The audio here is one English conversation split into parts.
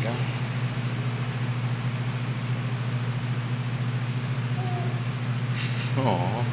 go. Aww.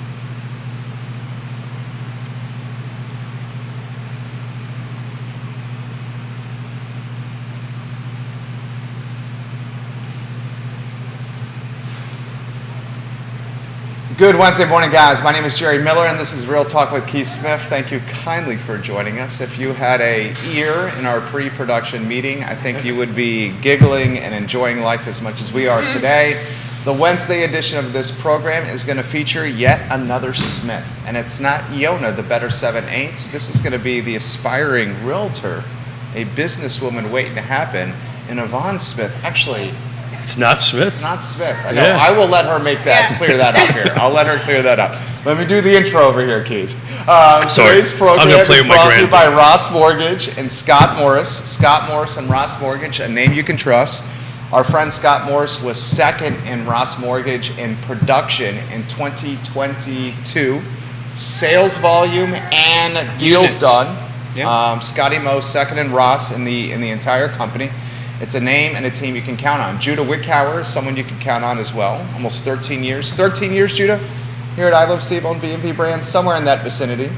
Good Wednesday morning, guys. My name is Jerry Miller, and this is Real Talk with Keith Smith. Thank you kindly for joining us. If you had an ear in our pre-production meeting, I think you would be giggling and enjoying life as much as we are today. The Wednesday edition of this program is going to feature yet another Smith, and it's not Yonna, the better 7/8. This is going to be the aspiring realtor, a businesswoman waiting to happen, and Yvonne Smith. Actually, it's not Smith. It's not Smith. I know. Yeah. I will let her clear that up here. I'll let her clear that up. Let me do the intro over here, Keith. Today's program is brought to you by Ross Mortgage and Scott Morris. Scott Morris and Ross Mortgage, a name you can trust. Our friend Scott Morris was second in Ross Mortgage in production in 2022. Sales volume and deals done. Yeah. Scotty Moe second in Ross in the entire company. It's a name and a team you can count on. Judah Wickower is someone you can count on as well. Almost 13 years. 13 years, Judah? Here at I Love CVille V&V brand, somewhere in that vicinity.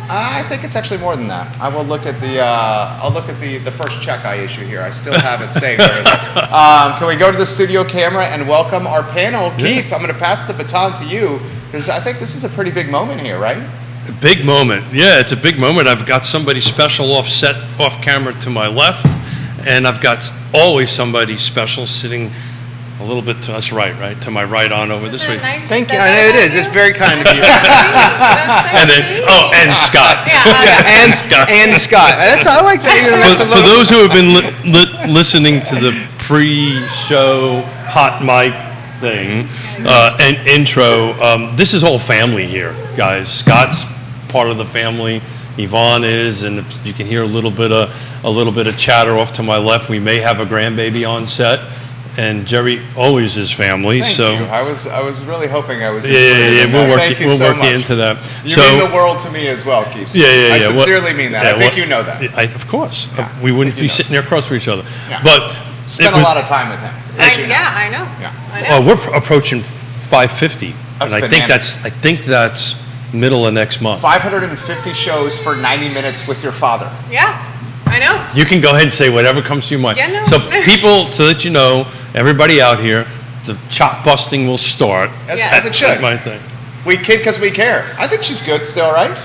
I think it's actually more than that. I will look at the first check I issue here. I still have it saved. Can we go to the studio camera and welcome our panel? Keith, I'm going to pass the baton to you because I think this is a pretty big moment here, right? A big moment. Yeah, it's a big moment. I've got somebody special off camera to my left. And I've got always somebody special sitting a little bit to us right, to my right on over this way. Nice. Thank you. I know it is. It's very kind of you. And then, and Scott. And Scott. I like that. For those who have been listening to the pre-show hot mic thing and intro, this is all family here, guys. Scott's part of the family. Yvonne is, and if you can hear a little bit of chatter off to my left, we may have a grandbaby on set, and Jerry always is family. Thank you. I was really hoping I was. Yeah. We'll work into that. You mean the world to me as well, Keith. Yeah. I sincerely mean that. I think you know that. Of course. Yeah, we wouldn't be sitting there across from each other. Yeah. But spent a lot of time with him. I know. Yeah. We're approaching 550, and I think that's middle of next month. 550 shows for 90 minutes with your father. Yeah, I know. You can go ahead and say whatever comes to your mind. Yeah, no. So people, so that you know, everybody out here, the chop busting will start. As it should. That's my thing. We kid because we care. I think she's good still, right?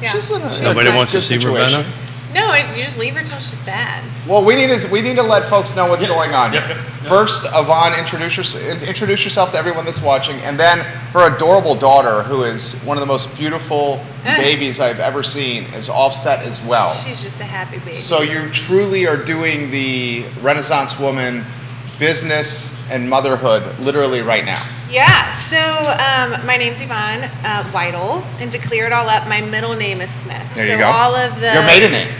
Yeah. She's in Nobody wants to see situation. Ravenna? No, you just leave her till she's sad. Well, we need to let folks know what's going on here. First, Yvonne, introduce yourself to everyone that's watching, and then her adorable daughter, who is one of the most beautiful babies I've ever seen, is offset as well. She's just a happy baby. So you truly are doing the Renaissance woman business and motherhood literally right now. Yeah, so my name's Yvonne Wiedle, and to clear it all up, my middle name is Smith. There you go. All of the your maiden name.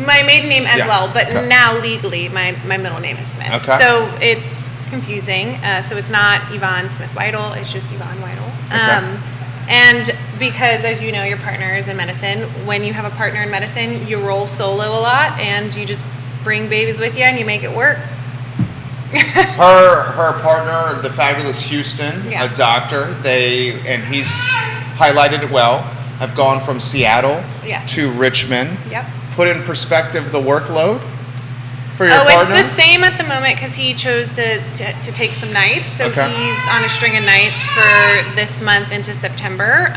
My maiden name as well, but now legally my middle name is Smith. Okay. So it's confusing. So it's not Yvonne Smith Wiedle, it's just Yvonne Wiedle. Okay. And because, as you know, your partner is in medicine, when you have a partner in medicine, you roll solo a lot, and you just bring babies with you and you make it work. Her partner, the fabulous Houston, a doctor, and he's highlighted it well, have gone from Seattle to Richmond. Yep. Put in perspective the workload for your partner? It's the same at the moment because he chose to take some nights. So he's on a string of nights for this month into September.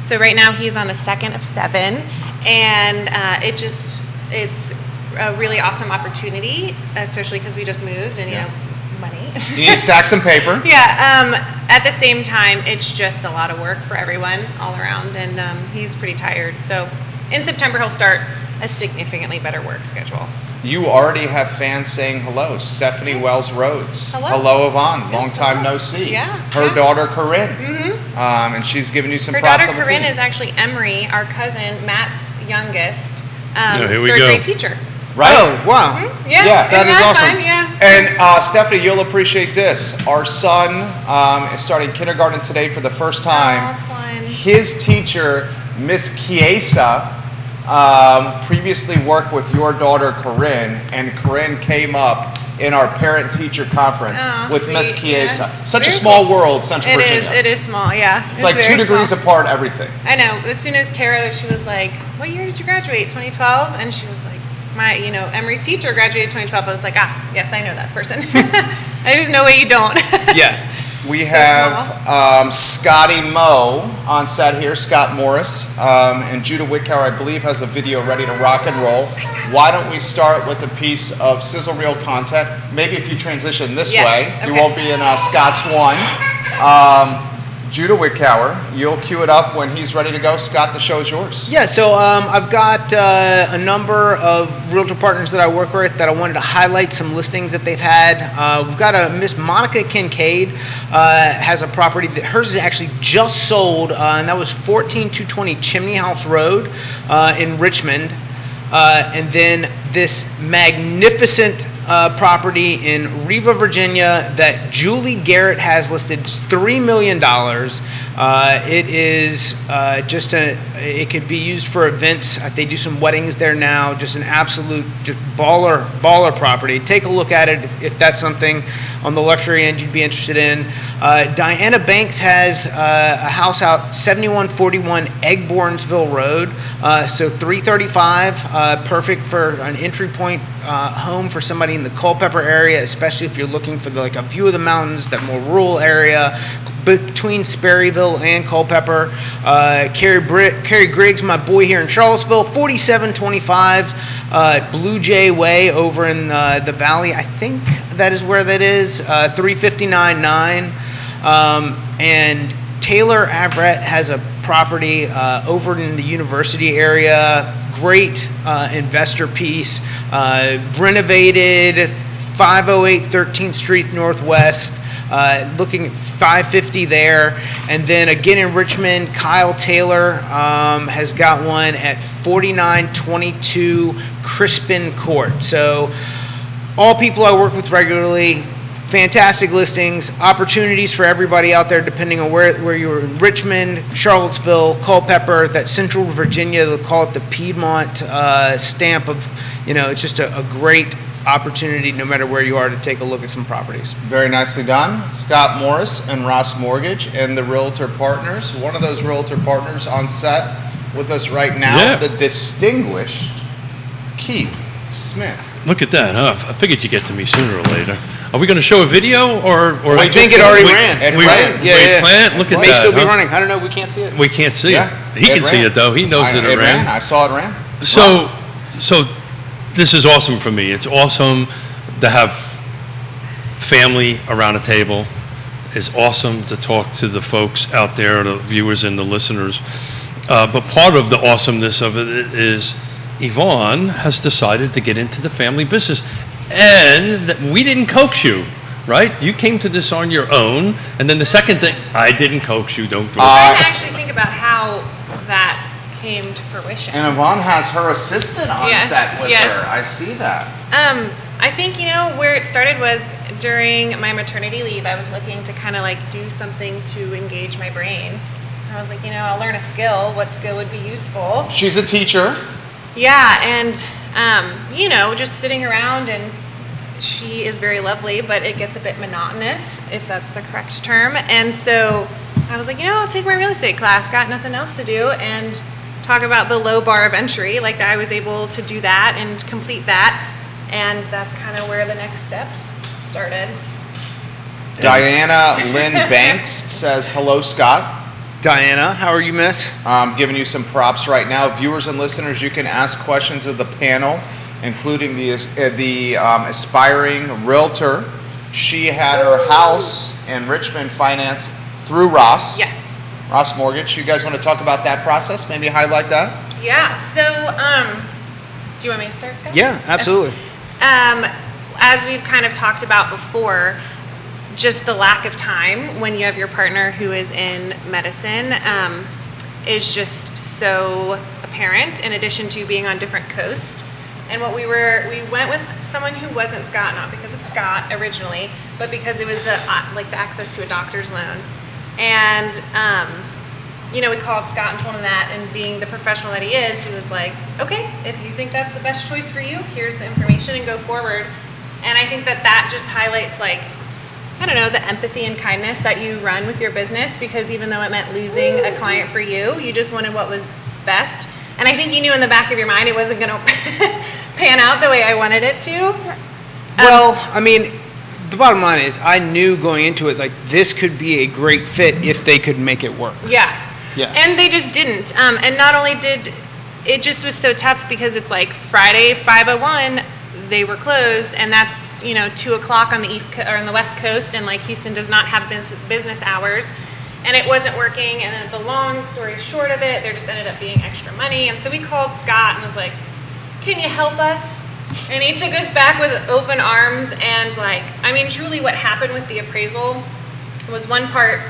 So right now he's on the 2nd of 7. And it's a really awesome opportunity, especially because we just moved and, you know, money. You need to stack some paper. At the same time, it's just a lot of work for everyone all around, and he's pretty tired. So in September, he'll start a significantly better work schedule. You already have fans saying hello. Stephanie Wells Rhodes. Hello, Yvonne. Long time no see. Yeah. Her daughter, Corinne. Mm-hmm. And she's giving you some Her props daughter, on the Corinne, feed. is actually Emery, our cousin, Matt's youngest, here we third go. grade teacher. Right? Oh, wow. Mm-hmm. Yeah, that is awesome. Fun? Yeah. And Stephanie, you'll appreciate this. Our son is starting kindergarten today for the first time. Oh, fun. His teacher, Miss Chiesa, previously worked with your daughter, Corinne, and Corinne came up in our parent-teacher conference with Miss Chiesa. Yeah. Such Very a small cool. world, Central Virginia. It is small, yeah. It's like 2 degrees apart, everything. I know. As soon as Tara, she was like, what year did you graduate? 2012? And she was like, Emery's teacher graduated 2012. I was like, yes, I know that person. There's no way you don't. Yeah. We have Scotty Moe on set here, Scott Morris, and Judah Whitcower, I believe, has a video ready to rock and roll. Why don't we start with a piece of sizzle reel content? Maybe if you transition this way, you won't be in Scott's one. Judah Whitcower, you'll cue it up when he's ready to go. Scott, the show is yours. Yeah, so I've got a number of realtor partners that I work with that I wanted to highlight some listings that they've had. We've got a Miss Monica Kincaid has a property that hers is actually just sold, and that was 14220 Chimney House Road in Richmond. And then this magnificent property in Riva, Virginia that Julie Garrett has listed $3 million. It is it could be used for events. They do some weddings there now. Just an absolute baller property. Take a look at it if that's something on the luxury end you'd be interested in. Diana Banks has a house out 7141 Eggbornsville Road. So 335, perfect for an entry point home for somebody in the Culpeper area, especially if you're looking for a view of the mountains, that more rural area between Sperryville and Culpeper. Kerry Griggs, my boy here in Charlottesville, 4725 Blue Jay Way over in the valley. I think that is where that is, 359.9. And Taylor Averett has a property over in the university area. Great investor piece, renovated, 508 13th Street Northwest, looking at 550 there. And then again in Richmond, Kyle Taylor has got one at 4922 Crispin Court. So all people I work with regularly. Fantastic listings, opportunities for everybody out there, depending on where you're in Richmond, Charlottesville, Culpeper, that Central Virginia, they'll call it the Piedmont stamp of, it's just a great opportunity no matter where you are to take a look at some properties. Very nicely done. Scott Morris and Ross Mortgage and the Realtor Partners. One of those Realtor Partners on set with us right now, the distinguished Keith Smith. Look at that, huh? I figured you'd get to me sooner or later. Are we going to show a video or I think it already ran. It ran. Yeah. Look at that. It may still be running. I don't know. We can't see it. We can't see it. He can see it though. He knows that it ran. I saw it ran. So this is awesome for me. It's awesome to have family around a table. It's awesome to talk to the folks out there, the viewers and the listeners. But part of the awesomeness of it is Yvonne has decided to get into the family business. And we didn't coax you, right? You came to this on your own. And then the second thing, I didn't coax you, don't do it. I didn't actually think about how that came to fruition. And Yvonne has her assistant on set with her. I see that. I think, where it started was during my maternity leave, I was looking to kind of do something to engage my brain. I was like, I'll learn a skill. What skill would be useful? She's a teacher. Yeah, and just sitting around, and she is very lovely, but it gets a bit monotonous, if that's the correct term. And so I was like, I'll take my real estate class, got nothing else to do, and talk about the low bar of entry. I was able to do that and complete that, and that's kind of where the next steps started. Diana Lynn Banks says, hello, Scott. Diana, how are you, miss? I'm giving you some props right now. Viewers and listeners, you can ask questions of the panel, including the aspiring realtor. She had her house in Richmond financed through Ross. Yes. Ross Mortgage. You guys want to talk about that process? Maybe highlight that? Yeah. So, do you want me to start, Scott? Yeah, absolutely. As we've kind of talked about before, just the lack of time when you have your partner who is in medicine is just so apparent, in addition to being on different coasts. And we went with someone who wasn't Scott, not because of Scott originally, but because it was the access to a doctor's loan. And we called Scott and told him that, and being the professional that he is, he was like, okay, if you think that's the best choice for you, here's the information and go forward. And I think that just highlights, like, I don't know, the empathy and kindness that you run with your business, because even though it meant losing a client for you, you just wanted what was best. And I think you knew in the back of your mind it wasn't going to pan out the way I wanted it to. Well, I mean, the bottom line is I knew going into it, like, this could be a great fit if they could make it work. Yeah. Yeah. And they just didn't. And not only did, it just was so tough because it's like Friday, 5:01, they were closed, and that's, 2:00 on the East Coast, or on the West Coast, and like Houston does not have business hours, and it wasn't working. And then the long story short of it, there just ended up being extra money. And so we called Scott and was like, can you help us? And he took us back with open arms, and like, I mean, truly what happened with the appraisal was one part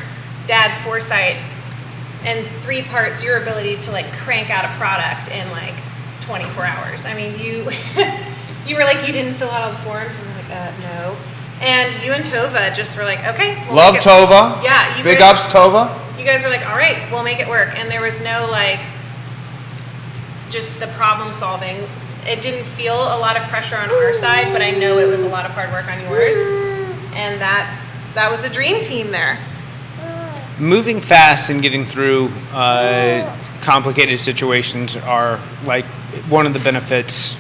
Dad's foresight, and 3 parts your ability to like crank out a product in like 24 hours. I mean, you were like, you didn't fill out all the forms, and we're like, no. And you and Tova just were like, okay. Love Tova. Yeah. Big ups, Tova. You guys were like, all right, we'll make it work. And there was no like, just the problem solving. It didn't feel a lot of pressure on our side, but I know it was a lot of hard work on yours. And that was a dream team there. Moving fast and getting through complicated situations are like one of the benefits.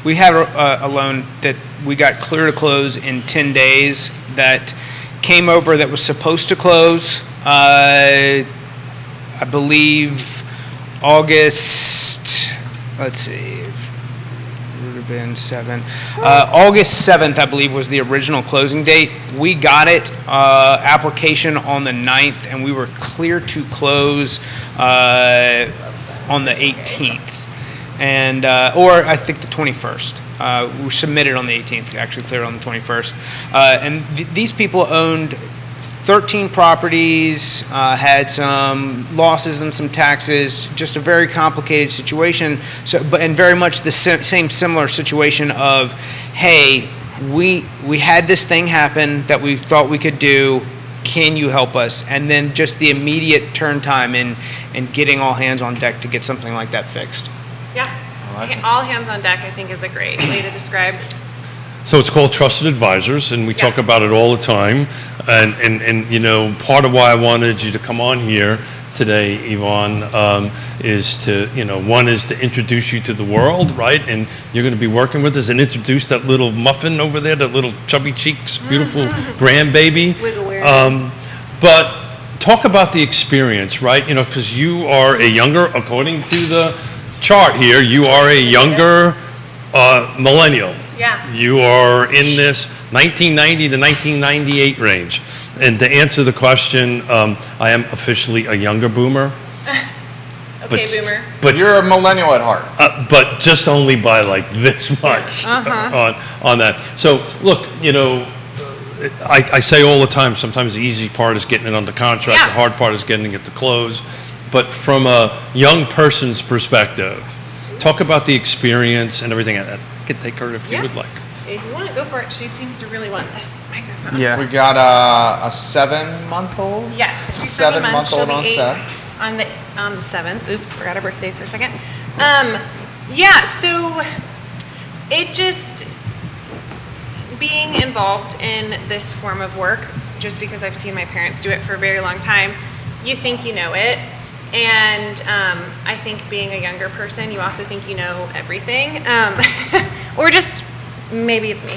We had a loan that we got clear to close in 10 days that came over that was supposed to close, I believe, August, let's see, it would have been 7. August 7th, I believe, was the original closing date. We got it, application on the 9th, and we were clear to close on the 18th. And or I think the 21st. We submitted on the 18th, actually cleared on the 21st. And these people owned 13 properties, had some losses and some taxes, just a very complicated situation. And very much the same similar situation of, hey, we had this thing happen that we thought we could do. Can you help us? And then just the immediate turn time and getting all hands on deck to get something like that fixed. Yeah. All hands on deck, I think, is a great way to describe. So it's called Trusted Advisors, and we talk about it all the time. And part of why I wanted you to come on here today, Yvonne, is to, one is to introduce you to the world, right? And you're going to be working with us and introduce that little muffin over there, that little chubby cheeks, beautiful grandbaby. But talk about the experience, right? Because you are a younger, according to the chart here, you are a younger millennial. Yeah. You are in this 1990 to 1998 range. And to answer the question, I am officially a younger boomer. Okay, boomer. But you're a millennial at heart. But just only by like this much on that. So look, I say all the time, sometimes the easy part is getting it under contract. Yeah. The hard part is getting it to close. But from a young person's perspective, talk about the experience and everything. I can take her if you would like. If you want to go for it, she seems to really want this microphone. Yeah. We got a 7-month-old. Yes. 7-month-old on set. On the 7th. Oops, forgot her birthday for a second. So it just, being involved in this form of work, just because I've seen my parents do it for a very long time, you think you know it. And I think being a younger person, you also think you know everything. Or just, maybe it's me.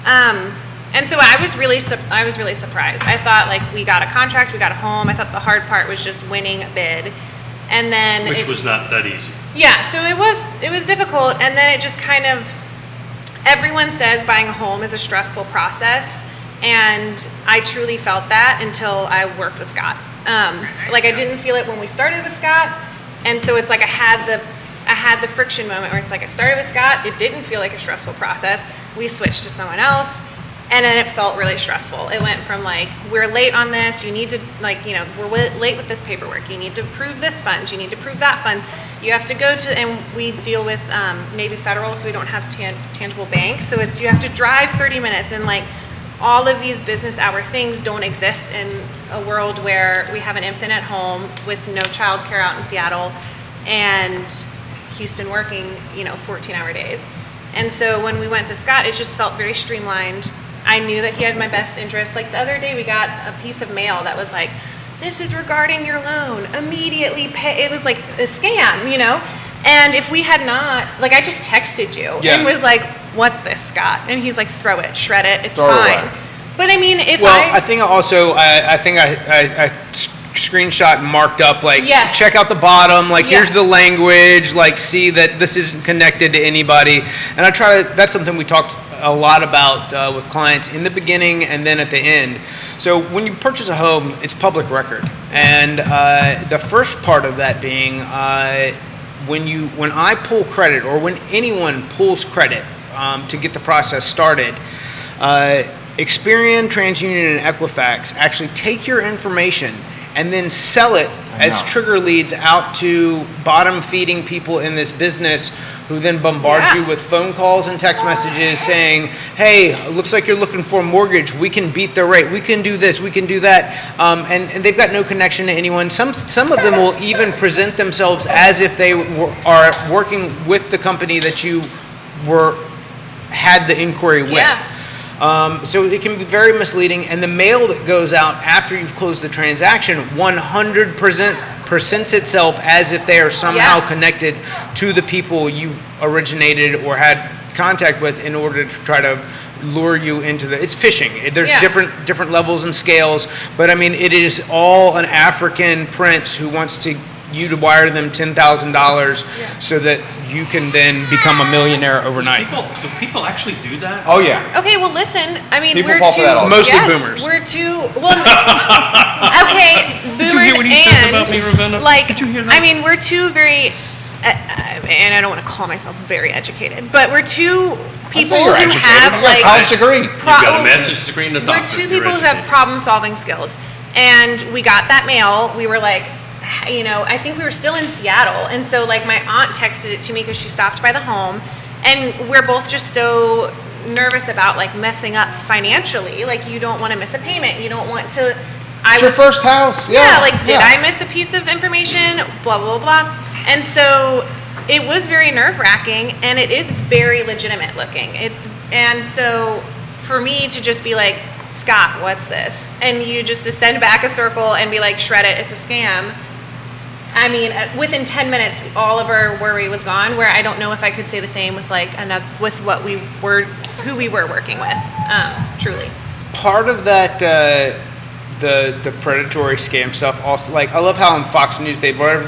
And so I was really surprised. I thought, like, we got a contract, we got a home. I thought the hard part was just winning a bid. And then Which was not that easy. Yeah, so it was difficult. And then it just kind of, everyone says buying a home is a stressful process. And I truly felt that until I worked with Scott. I didn't feel it when we started with Scott. And so it's like I had the friction moment where it's like I started with Scott, it didn't feel like a stressful process. We switched to someone else, and then it felt really stressful. It went from like, we're late on this, you need to we're late with this paperwork, you need to prove this fund, you need to prove that fund. You have to go to, and we deal with Navy Federal, so we don't have tangible banks, so it's, you have to drive 30 minutes and like all of these business hour things don't exist in a world where we have an infant at home with no childcare out in Seattle and Houston working, 14-hour days. And so when we went to Scott, it just felt very streamlined. I knew that he had my best interest. Like the other day, we got a piece of mail that was like, this is regarding your loan, immediately pay. It was like a scam, And if we had not, like I just texted you and was like, what's this, Scott? And he's like, throw it, shred it, it's fine. But I mean, I think also, I screenshot and marked up, check out the bottom, here's the language, see that this isn't connected to anybody. And that's something we talked a lot about with clients in the beginning and then at the end. So when you purchase a home, it's public record. And the first part of that being, when I pull credit or when anyone pulls credit to get the process started, Experian, TransUnion, and Equifax actually take your information and then sell it as trigger leads out to bottom-feeding people in this business who then bombard you with phone calls and text messages saying, hey, looks like you're looking for a mortgage. We can beat the rate. We can do this. We can do that. And they've got no connection to anyone. Some of them will even present themselves as if they are working with the company that you had the inquiry with. Yeah. So it can be very misleading, and the mail that goes out after you've closed the transaction 100% presents itself as if they are somehow connected to the people you originated or had contact with in order to try to lure you into it's phishing. There's different levels and scales, but I mean it is all an African prince who wants you to wire them $10,000 so that you can then become a millionaire overnight. Do people actually do that? Oh yeah. Okay, well listen, I mean people we're fall for that all the mostly time. boomers. We're okay, boomers. Did you hear what he said about me, Ravenna? Did you hear that? I mean, we're two very and I don't want to call myself very educated, but we're two people who have a college degree. You've got a master's degree and a doctorate. We're two people who have problem-solving skills, and we got that mail. We were like, I think we were still in Seattle, and so my aunt texted it to me because she stopped by the home, and we're both just so nervous about messing up financially. You don't want to miss a payment. You don't want to. It's your first house. Did I miss a piece of information? Blah blah blah. And so it was very nerve-wracking, and it is very legitimate looking. And so for me to just be like, Scott, what's this? And you just to send back a circle and be like, shred it, it's a scam. I mean, within 10 minutes, all of our worry was gone. Where I don't know if I could say the same with who we were working with. Truly, part of that the predatory scam stuff. Also, I love how on Fox News they run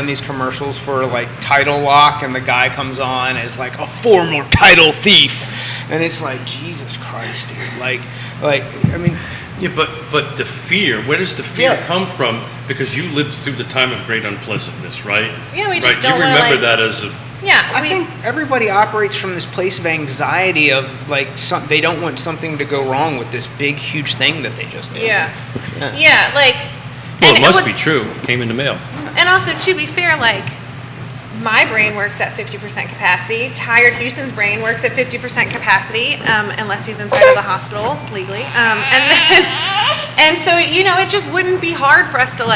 these commercials for title lock, and the guy comes on as a former title thief, and it's Jesus Christ, dude. I mean. Yeah, but the fear, where does the fear come from? Because you lived through the time of great unpleasantness, right? Yeah, we just don't you remember that as a... Yeah, I think everybody operates from this place of anxiety of they don't want something to go wrong with this big, huge thing that they just did. Yeah. Well, it must be true. It came in the mail. And also, to be fair, my brain works at 50% capacity. Tired Houston's brain works at 50% capacity, unless he's inside of the hospital legally. And so it just wouldn't be hard for us to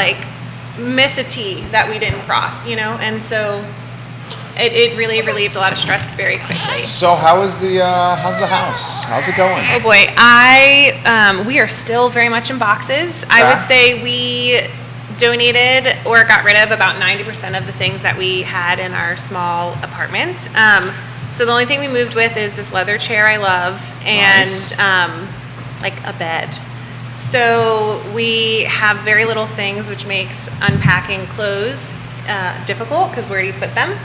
miss a T that we didn't cross, And so it really relieved a lot of stress very quickly. So how's the house? How's it going? Oh boy, we are still very much in boxes. I would say we donated or got rid of about 90% of the things that we had in our small apartment. So the only thing we moved with is this leather chair I love and a bed. So we have very little things, which makes unpacking clothes difficult because where do you put them?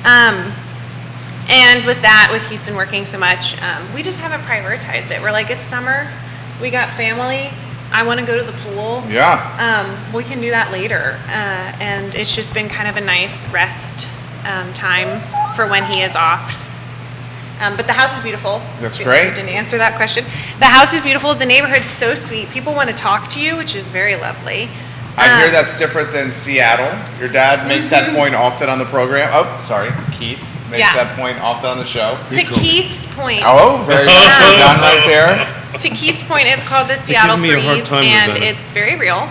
And with Houston working so much, we just haven't prioritized it. We're it's summer, we got family. I want to go to the pool. Yeah. We can do that later. And it's just been kind of a nice rest time for when he is off. But the house is beautiful. That's great. I didn't answer that question. The house is beautiful. The neighborhood's so sweet. People want to talk to you, which is very lovely. I hear that's different than Seattle. Your dad makes that point often on the program. Oh, sorry, Keith makes that point often on the show. To Keith's point. Oh, very nicely done right there. to Keith's point, it's called the Seattle me a hard Freeze, time with and that. it's very real.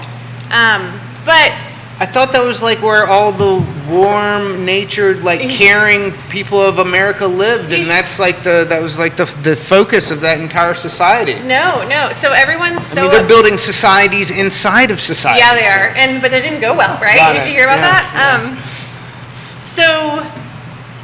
But I thought that was like where all the warm-natured, like caring people of America lived, and that was the focus of that entire society. no. So everyone's so. I mean, they're building societies inside of societies. Yeah, they are, but that didn't go well, right? Got Did it. you hear about Yeah. that? So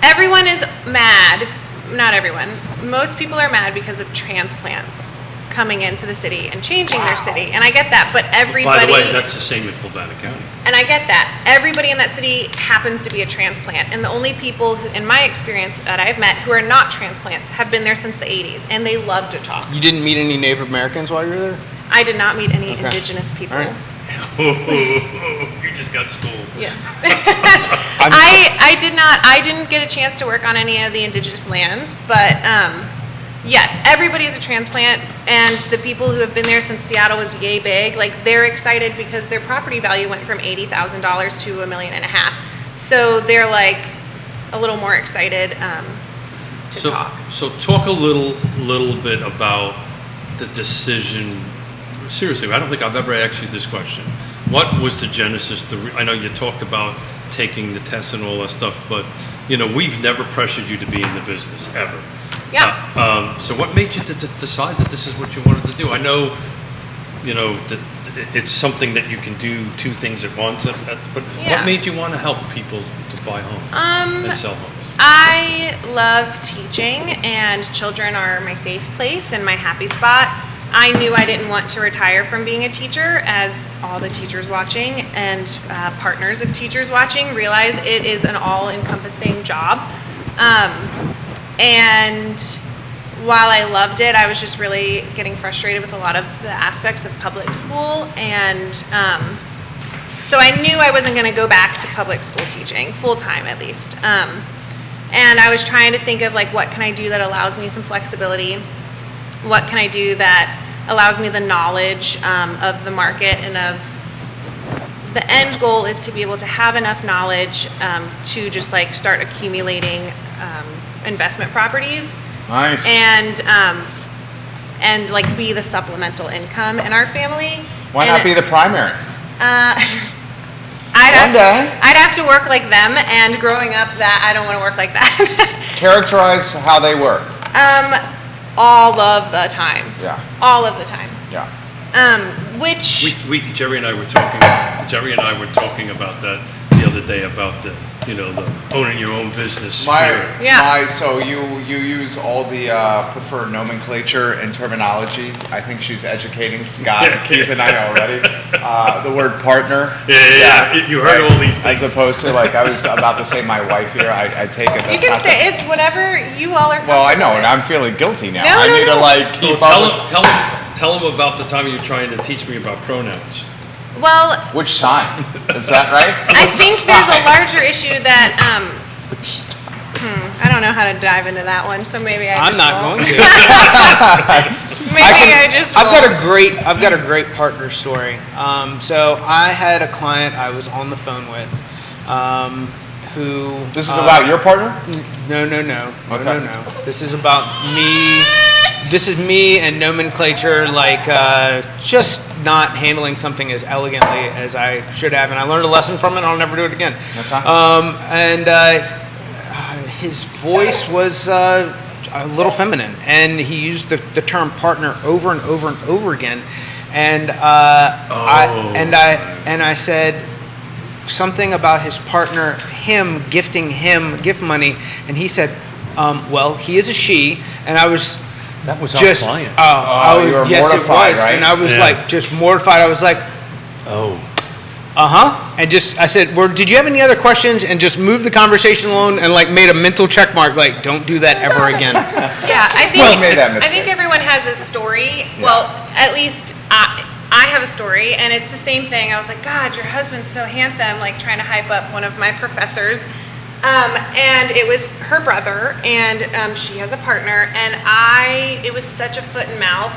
everyone is mad. Not everyone. Most people are mad because of transplants coming into the city and changing their city, and I get that. But everybody. By the way, that's the same in Fulton County. And I get that. Everybody in that city happens to be a transplant. And the only people, who, in my experience, that I've met who are not transplants have been there since the 80s. And they love to talk. You didn't meet any Native Americans while you were there? I did not meet any Okay. indigenous people. All right. You just got schooled. Yeah. I didn't get a chance to work on any of the indigenous lands, but yes, everybody is a transplant, and the people who have been there since Seattle was yay big, like they're excited because their property value went from $80,000 to $1.5 million. So they're like a little more excited to talk. So talk a little bit about the decision. Seriously, I don't think I've ever asked you this question. What was the genesis? I know you talked about taking the tests and all that stuff, but we've never pressured you to be in the business ever. Yeah. So what made you decide that this is what you wanted to do? I know, that it's something that you can do two things at once, but Yeah. what made you want to help people to buy homes and sell homes? I love teaching, and children are my safe place and my happy spot. I knew I didn't want to retire from being a teacher, as all the teachers watching and partners of teachers watching realize it is an all-encompassing job. And while I loved it, I was just really getting frustrated with a lot of the aspects of public school. And so I knew I wasn't going to go back to public school teaching, full-time at least. And I was trying to think of what can I do that allows me some flexibility? What can I do that allows me the knowledge of the market, and of the end goal is to be able to have enough knowledge to just start accumulating investment properties. Nice. And be the supplemental income in our family. Why not be the primary? I'd have to work like them, and growing up, that I don't want to work like that. Characterize how they work. All of the time. Yeah. All of the time. Yeah. Which Jerry and I were talking about that the other day, about the owning your own business spirit. So you use all the preferred nomenclature and terminology. I think she's educating Scott, Keith, and I already. The word partner. Yeah. You heard all these things. As opposed to I was about to say my wife here. I take it. That's you can say it's whatever you all are. Well, I know, and I'm feeling guilty now. No, I need Oh, to keep up. tell them about the time you were trying to teach me about pronouns. Well, Which time? Is that right? I think there's a larger issue that I don't know how to dive into that one, so maybe I'm not going to. I've got a great partner story. So I had a client I was on the phone with, who. This is about your partner? No. Okay. No. This is about me. This is me and nomenclature, just not handling something as elegantly as I should have, and I learned a lesson from it. And I'll never do it again. Okay. His voice was a little feminine, and he used the term partner over and over and over again. And I said something about his partner, him gifting him gift money, and he said, well, he is a she, and I was. That was just, our client. You were yes, mortified, it was, right? and I was just mortified. I was like, and I said, well, did you have any other questions? And just moved the conversation along, and made a mental check mark, don't do that ever again. Yeah, I think You made that mistake. I think everyone has a story. Well, at least I have a story, and it's the same thing. I was like, God, your husband's so handsome, trying to hype up one of my professors. And it was her brother, and she has a partner, and it was such a foot and mouth,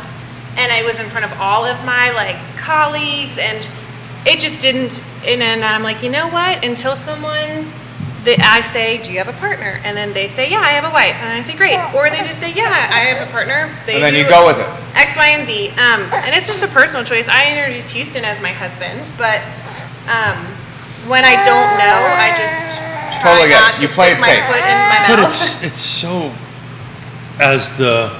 and I was in front of all of my colleagues, and it just didn't, and I'm like, you know what, until I say, do you have a partner? And then they say, yeah, I have a wife, and I say, great, or they just say, yeah, I have a partner. And then you go with it. X, Y, and Z. And it's just a personal choice. I introduced Houston as my husband, but when I don't know, I just try Totally get not it. to You play it stick my safe. foot in my But mouth. it's so, as the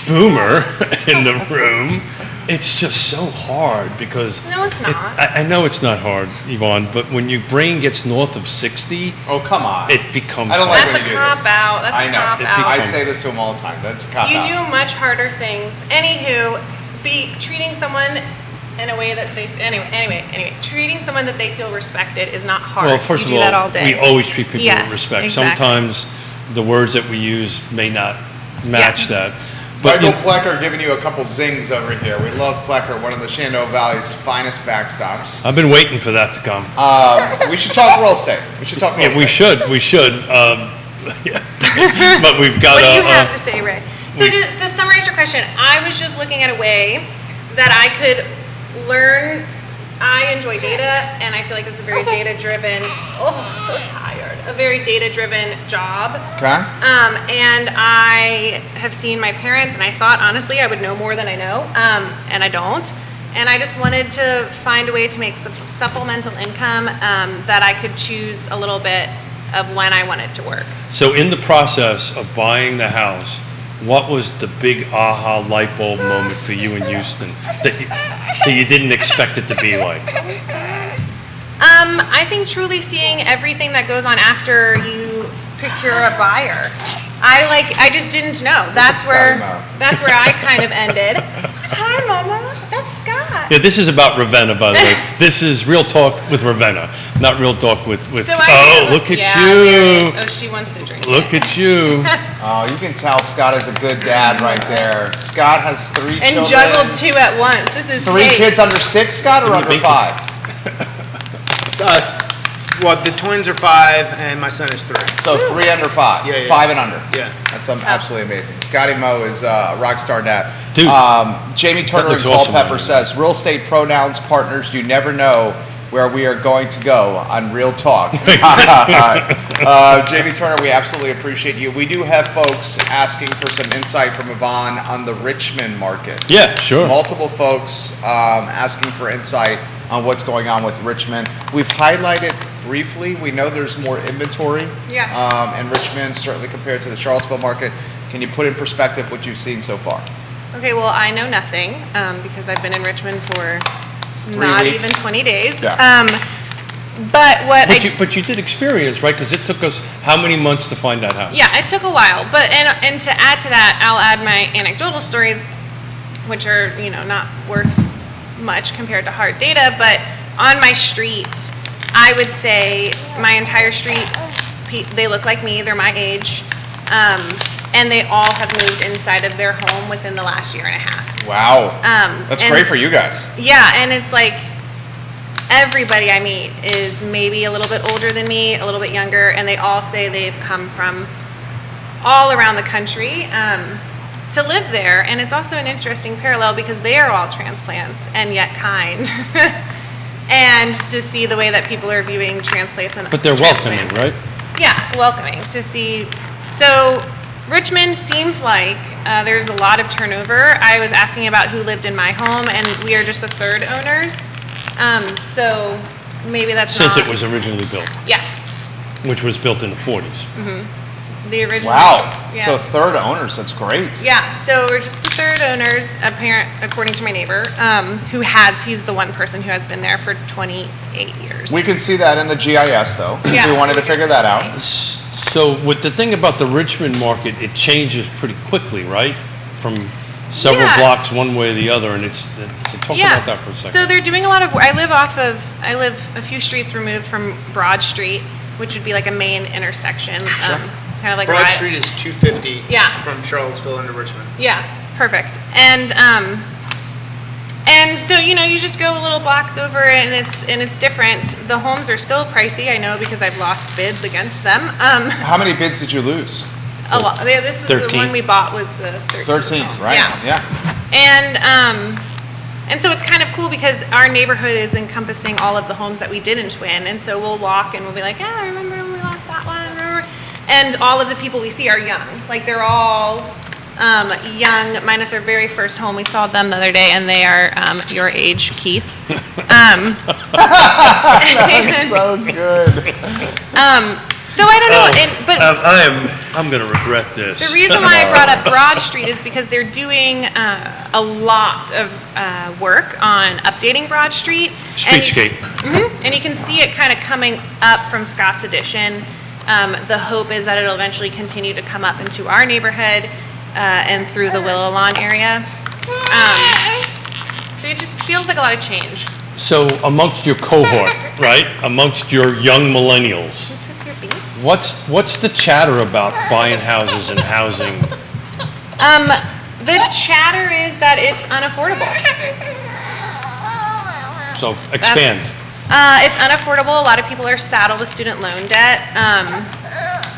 boomer in the room, it's just so hard because. No, it's not. I know it's not hard, Yvonne, but when your brain gets north of 60, Oh, come on. it becomes. I don't like That's when a you do cop this. out. That's I a know. cop out. I say this to him all the time. That's a cop You out. do much harder things. Anywho, be treating someone in a way that they anyway, treating someone that they feel respected is not hard. Well, first you of do that all, all day. we always treat people Yes, with respect. exactly. Sometimes the words that we use may not match Yes. that. But Michael Plecker giving you a couple zings over here. We love Plecker, one of the Shenandoah Valley's finest backstops. I've been waiting for that to come. We should talk real estate. We should talk real Yeah, estate. we should. Yeah. But we've got What do you have to say, Ray? So to summarize your question, I was just looking at a way that I could learn. I enjoy data, and I feel like this is a very data-driven, so tired, a very data-driven job. Okay. And I have seen my parents, and I thought, honestly, I would know more than I know, and I don't. And I just wanted to find a way to make some supplemental income that I could choose a little bit of when I wanted to work. So in the process of buying the house, what was the big aha light bulb moment for you in Houston that you didn't expect it to be like? I think truly seeing everything that goes on after you procure a buyer. I just didn't know. That's where I kind of ended. Hi, Mama. That's Scott. Yeah, this is about Ravenna, by the way. This is Real Talk with Ravenna, not Real Talk with So oh, look at yeah, there it you. is. Oh, she wants to drink. Look at you. Oh, you can tell Scott is a good dad right there. Scott has 3 And children. juggled 2 at once. This is 3 cake. kids under 6, Scott, or What under do you 5? Well, the twins are 5 and my son is 3. So 3 under 5. Yeah, yeah. 5 and under. Yeah. That's absolutely amazing. Scotty Moe is a rock star dad. Dude, Jamie Turner looks and awesome, Culpepper man. says, real estate pronouns partners, you never know where we are going to go on Real Talk. Jamie Turner, we absolutely appreciate you. We do have folks asking for some insight from Yvonne on the Richmond market. Yeah, sure. Multiple folks asking for insight on what's going on with Richmond. We've highlighted briefly. We know there's more inventory in Richmond, certainly compared to the Charlottesville market. Can you put in perspective what you've seen so far? Okay, well, I know nothing because I've been in Richmond for not weeks. even 20 days. Yeah. But you did experience, right? Because it took us how many months to find that house? yeah, it took a while. But and to add to that, I'll add my anecdotal stories, which are not worth much compared to hard data. But on my street, I would say my entire street, they look like me. They're my age. And they all have moved inside of their home within the last year and a half. Wow. That's and- great for you guys. Yeah, and it's like everybody I meet is maybe a little bit older than me, a little bit younger, and they all say they've come from all around the country to live there. And it's also an interesting parallel because they are all transplants and yet kind. And to see the way that people are viewing transplants and But they're welcoming, transplants. right? Yeah, welcoming to see. So Richmond seems like there's a lot of turnover. I was asking about who lived in my home, and we are just the 3rd owners. So maybe that's Since not. it was originally built, Yes, which was built in the 40s. the original. Wow. Yeah. So 3rd owners, that's great. Yeah, so we're just the 3rd owners, according to my neighbor, he's the one person who has been there for 28 years. We can see that in the GIS though, if Yeah. we wanted to figure that out. So with the thing about the Richmond market, it changes pretty quickly, right? From several Yeah. blocks one way or the other, and so talk about that for a second. So they're doing a lot of. I live a few streets removed from Broad Street, which would be like a main intersection, kind of like Broad right- Street is 250 Yeah. from Charlottesville into Richmond. Yeah, perfect. And so you just go a little blocks over, and it's different. The homes are still pricey, I know, because I've lost bids against them. How many bids did you lose? A lot. Yeah, this was the 13. one we bought was the 13th. 13th, right? Yeah. And so it's kind of cool because our neighborhood is encompassing all of the homes that we didn't win. And so we'll walk and we'll be like, yeah, I remember when we lost that one. Remember? And all of the people we see are young. Like they're all young, minus our very first home. We saw them the other day, and they are your age, Keith. That's so good. So I don't know, but I'm going to regret this. the reason why I brought up Broad Street is because they're doing a lot of work on updating Broad Street. Streetscape. And you can see it kind of coming up from Scott's Addition. The hope is that it'll eventually continue to come up into our neighborhood and through the Willow Lawn area. So it just feels like a lot of change. So amongst your cohort, right, amongst your young millennials, what's the chatter about buying houses and housing? The chatter is that it's unaffordable. So expand. It's unaffordable. A lot of people are saddled with student loan debt.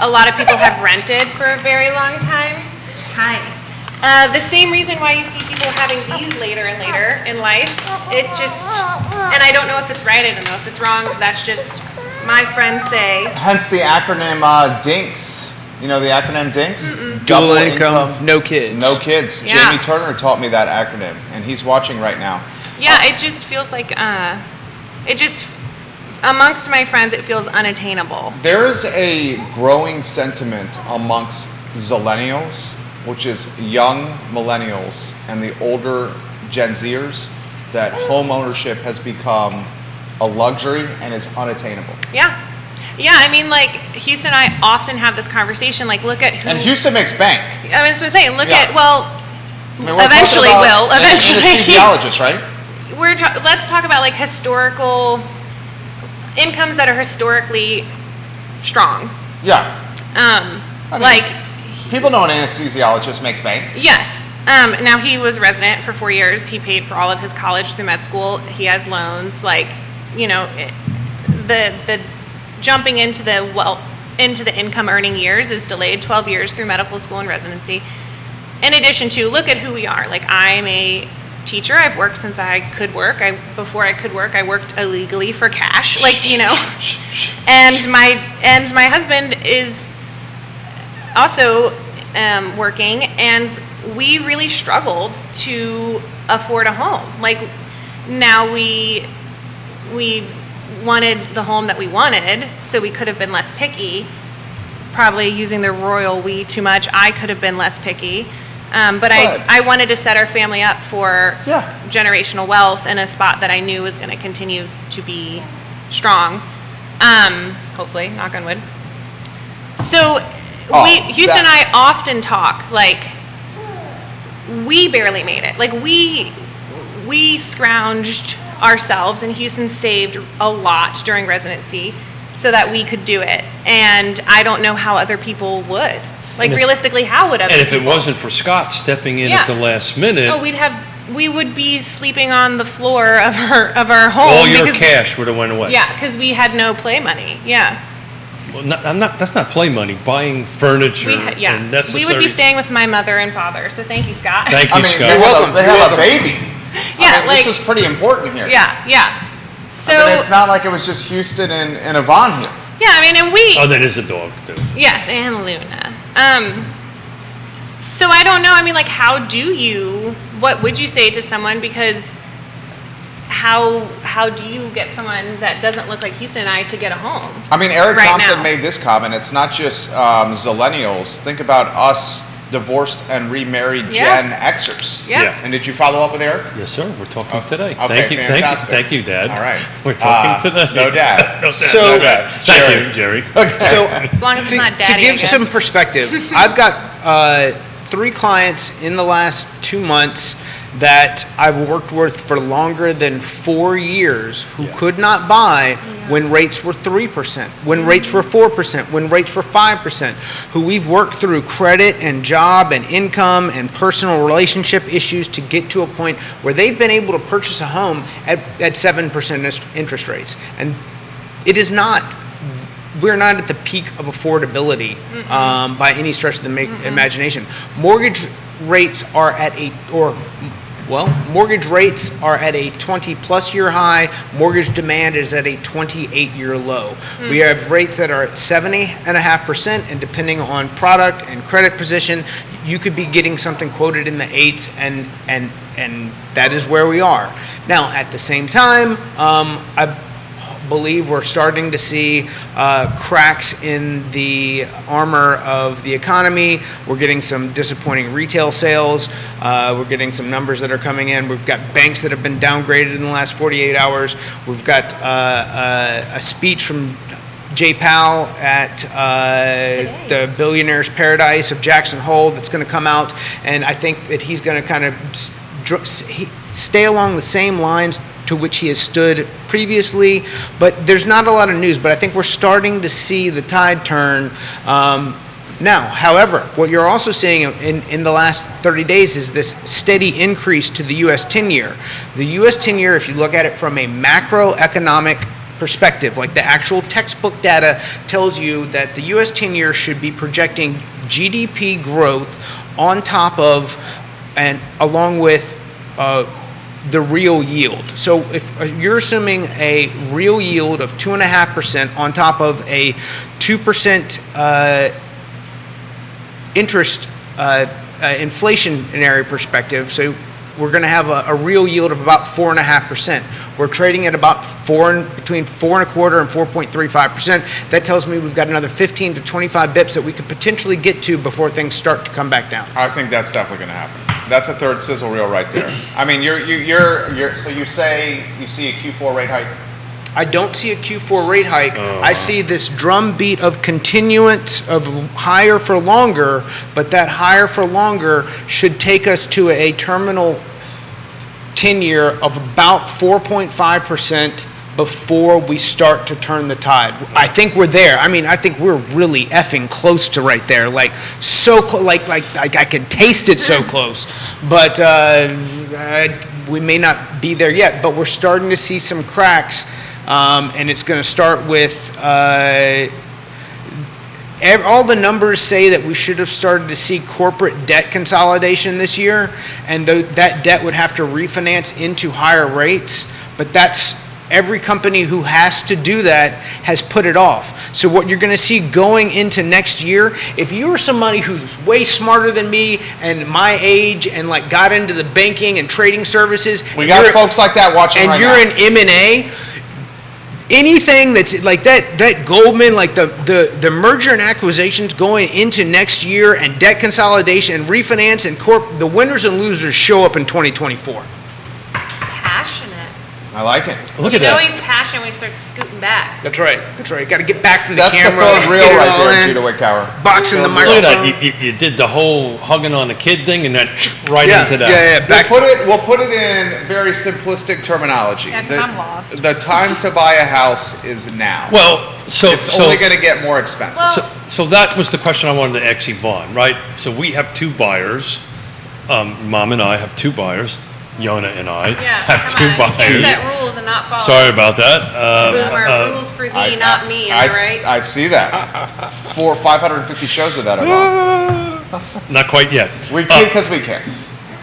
A lot of people have rented for a very long time. Hi. The same reason why you see people having these later and later in life. It just, and I don't know if it's right, I don't know if it's wrong. That's just my friends say. Hence the acronym DINKS. You know the acronym DINKS? Dual income, no kids. No kids. Yeah. Jamie Turner taught me that acronym, and he's watching right now. Yeah, it just feels like, amongst my friends, it feels unattainable. There is a growing sentiment amongst Zillennials, which is young millennials and the older Gen Zers, that home ownership has become a luxury and is unattainable. Yeah. Yeah, I mean, like, Houston and I often have this conversation, like, look at who... And Houston makes bank. I mean, that's what I'm saying. Look Yeah. at, well, I mean, we're eventually talking about will. Eventually. Anesthesiologist, right? Let's talk about, like, historical incomes that are historically strong. Yeah. mean- Like, People know an anesthesiologist makes bank. yes. Now, he was a resident for 4 years. He paid for all of his college through med school. He has loans. Like, you know, the jumping into the income earning years is delayed 12 years through medical school and residency. In addition to, look at who we are. Like, I'm a teacher. I've worked since I could work. Before I could work, I worked illegally for cash. Like, you know. And my husband is also working, and we really struggled to afford a home. Like, now we wanted the home that we wanted, so we could have been less picky. Probably using the royal we too much. I could have been less picky. But I wanted to set our family up for generational wealth in a spot that I knew was going to continue to be strong. Hopefully, knock on wood. So Houston and I often talk, like, we barely made it. Like, we scrounged ourselves, and Houston saved a lot during residency so that we could do it. And I don't know how other people would. Like, realistically, how would other people? And if it wasn't for Scott stepping in at the last minute, we would be sleeping on the floor of our home. all your cash would have went away. Yeah, because we had no play money. Yeah. Well, that's not play money. Buying furniture and necessary. We would be staying with my mother and father. So thank you, Scott. Thank you, Scott. They have a baby. Yeah, this was pretty important here. Yeah. So it's not like it was just Houston and Yvonne here. Yeah, I mean, and we. Oh, that is a dog too. Yes, and Luna. So I don't know. I mean, like, what would you say to someone? Because how do you get someone that doesn't look like Houston and I to get a home? I mean, Eric right Thompson now? made this comment. It's not just Zillennials. Think about us divorced and remarried Gen Xers. Yeah. And did you follow up with Eric? Yes, sir. We're talking today. Okay, fantastic. Thank you, Dad. All right. We're talking today. No dad. So- Thank you, Jerry. So As long as it's not daddy, to I give guess. some perspective, I've got 3 clients in the last 2 months that I've worked with for longer than 4 years who could not buy when rates were 3%, when rates were 4%, when rates were 5%, who we've worked through credit and job and income and personal relationship issues to get to a point where they've been able to purchase a home at 7% interest rates. And it is not, we're not at the peak of affordability by any stretch of the imagination. Mortgage rates are at mortgage rates are at a 20-plus year high. Mortgage demand is at a 28-year low. We have rates that are at 70.5%, and depending on product and credit position, you could be getting something quoted in the 8s, and that is where we are. Now, at the same time, I believe we're starting to see cracks in the armor of the economy. We're getting some disappointing retail sales. We're getting some numbers that are coming in. We've got banks that have been downgraded in the last 48 hours. We've got a speech from Jay Powell at the Billionaire's Paradise of Jackson Hole that's going to come out, and I think that he's going to kind of stay along the same lines to which he has stood previously, but there's not a lot of news, but I think we're starting to see the tide turn now. However, what you're also seeing in the last 30 days is this steady increase to the U.S. 10-year. The U.S. 10-year, if you look at it from a macroeconomic perspective, like the actual textbook data tells you that the U.S. 10-year should be projecting GDP growth on top of and along with the real yield. So if you're assuming a real yield of 2.5% on top of a 2% interest inflationary perspective, so we're going to have a real yield of about 4.5%. We're trading at about between 4.25% and 4.35%. That tells me we've got another 15 to 25 bips that we could potentially get to before things start to come back down. I think that's definitely going to happen. That's a third sizzle reel right there. I mean, so you say you see a Q4 rate hike? I don't see a Q4 rate hike. I see this drumbeat of continuance of higher for longer, but that higher for longer should take us to a terminal 10-year of about 4.5% before we start to turn the tide. I think we're there. I mean, I think we're really effing close to right there. Like so close, like I can taste it so close. But we may not be there yet. But we're starting to see some cracks, and it's going to start with. All the numbers say that we should have started to see corporate debt consolidation this year, and that debt would have to refinance into higher rates. But that's every company who has to do that has put it off. So what you're going to see going into next year, if you are somebody who's way smarter than me and my age and like got into the banking and trading services, we got folks like that watching right now. And you're an M&A. Anything that's like that Goldman, like the merger and acquisitions going into next year and debt consolidation and refinance and the winners and losers show up in 2024. Passionate. I like it. Look at that. He's always passionate when he starts scooting back. That's right. Got to get back from the That's camera. That's the third reel right there, Gina Wickower. Boxing the microphone. Look at that. You did the whole hugging on the kid thing and then right into that. Yeah. We'll put it in very simplistic terminology. Yeah, I'm lost. The time to buy a house is now. Well, it's only going to get more expensive. So that was the question I wanted to ask Yvonne, right? So we have two buyers. Mom and I have two buyers. Yonna and I have two buyers. You set rules and not follow. Sorry about that. Boomer, rules for thee, not me. Am I right? I see that. 550 shows of that, Yvonne. Not quite yet. We can because we can.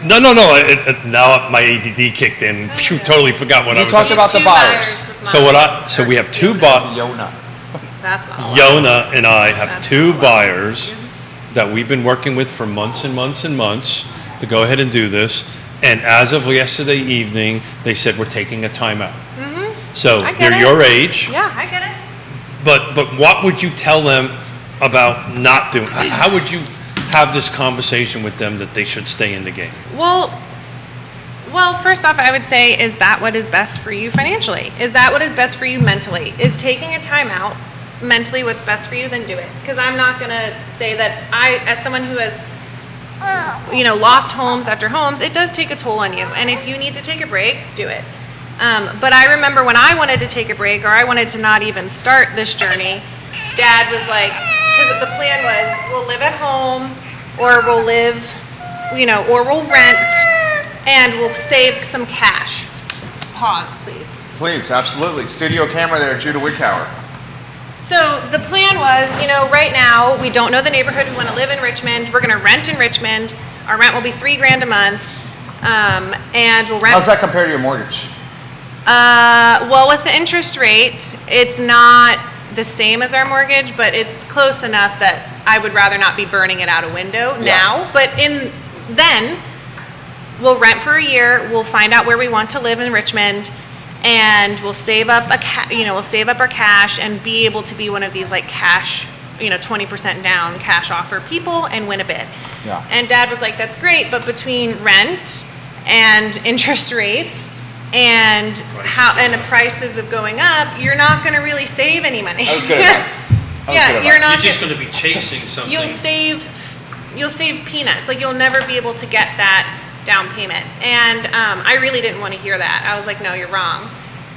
No. Now my ADD kicked in. Totally forgot what I was talked about the buyers. So we have two buyers. Yonna. That's not Yonna and I have two buyers that we've been working with for months and months and months to go ahead and do this. And as of yesterday evening, they said we're taking a timeout. Mm-hmm. So they're your age. Yeah, I get it. But what would you tell them about not doing? How would you have this conversation with them that they should stay in the game? Well, first off, I would say, is that what is best for you financially? Is that what is best for you mentally? Is taking a timeout mentally what's best for you? Then do it. Because I'm not going to say that as someone who has lost homes after homes, it does take a toll on you. And if you need to take a break, do it. But I remember when I wanted to take a break, or I wanted to not even start this journey, Dad was like, because the plan was, we'll live at home, or we'll live, or we'll rent, and we'll save some cash. Pause, please. Please, absolutely. Studio camera there, Judah Wickower. So the plan was, right now, we don't know the neighborhood. We want to live in Richmond. We're going to rent in Richmond. Our rent will be $3,000 a month. And we'll rent. How's that compare to your mortgage? Well, with the interest rate, it's not the same as our mortgage, but it's close enough that I would rather not be burning it out a window now. But then we'll rent for a year. We'll find out where we want to live in Richmond, and we'll save up we'll save up our cash and be able to be one of these like cash, 20% down cash offer people and win a bid. Yeah. And Dad was like, "That's great, but between rent and interest rates and the prices of going up, you're not going to really save any money." That was good advice. You're not. You're just going to be chasing something. You'll save peanuts. Like, you'll never be able to get that down payment. And I really didn't want to hear that. I was like, "No, you're wrong."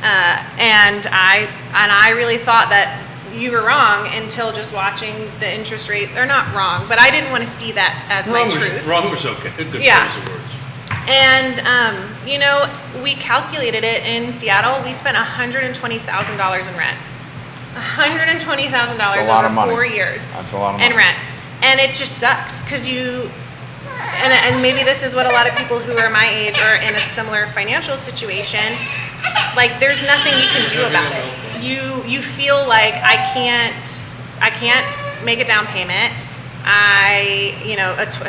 And I really thought that you were wrong until just watching the interest rate. They're not wrong, but I didn't want to see that as my truth. Wrong was okay. A good Yeah. choice of words. And, we calculated it in Seattle. We spent $120,000 in rent. $120,000 That's a lot of over money. 4 years. That's a lot of money. In rent. And it just sucks because and maybe this is what a lot of people who are my age or in a similar financial situation, like, there's nothing you can do about it. You feel like I can't make a down payment. A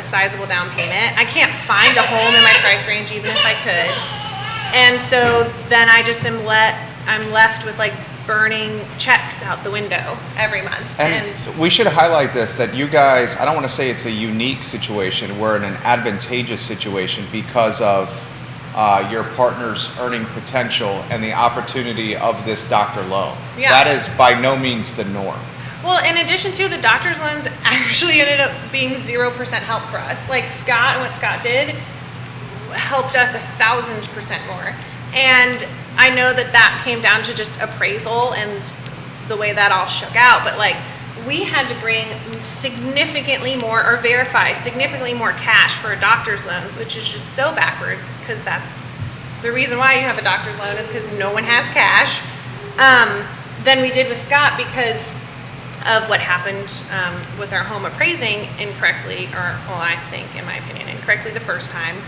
sizable down payment. I can't find a home in my price range even if I could. And so then I just I'm left with like burning checks out the window every month. And we should highlight this, that you guys, I don't want to say it's a unique situation, we're in an advantageous situation because of your partner's earning potential and the opportunity of this doctor loan. Yeah. That is by no means the norm. Well, in addition to the doctor's loans actually ended up being 0% help for us. Like what Scott did helped us 1,000% more. And I know that came down to just appraisal and the way that all shook out. But like, we had to bring significantly more or verify significantly more cash for doctor's loans, which is just so backwards, because that's the reason why you have a doctor's loan is because no one has cash. Than we did with Scott because of what happened with our home appraising incorrectly, I think, in my opinion, incorrectly the first time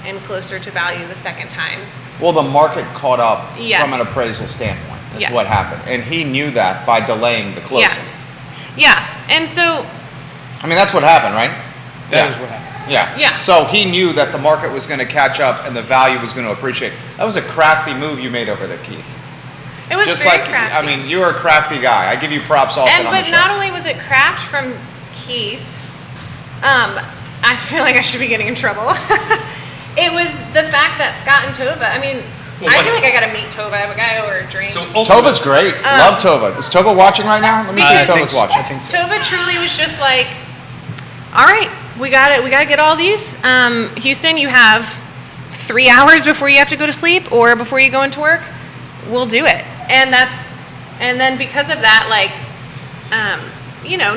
and closer to value the second time. Well, the market caught up Yes. from an appraisal standpoint. That's Yes. what happened. And he knew that by delaying the closing. Yeah. And so, I mean, that's what happened, right? That is what happened. Yeah. So he knew that the market was going to catch up and the value was going to appreciate. That was a crafty move you made over there, Keith. it was Just very like, crafty. I mean, you're a crafty guy. I give you props often on the But show. not only was it craft from Keith, I feel like I should be getting in trouble. It was the fact that Scott and Tova, I mean, I feel like I gotta meet Tova. I gotta order a drink. Tova's great. Love Tova. Is Tova watching right now? Let me see if Tova's watching. I think so. Tova truly was just like, all right, we gotta get all these. Houston, you have 3 hours before you have to go to sleep or before you go into work. We'll do it. And then because of that, like,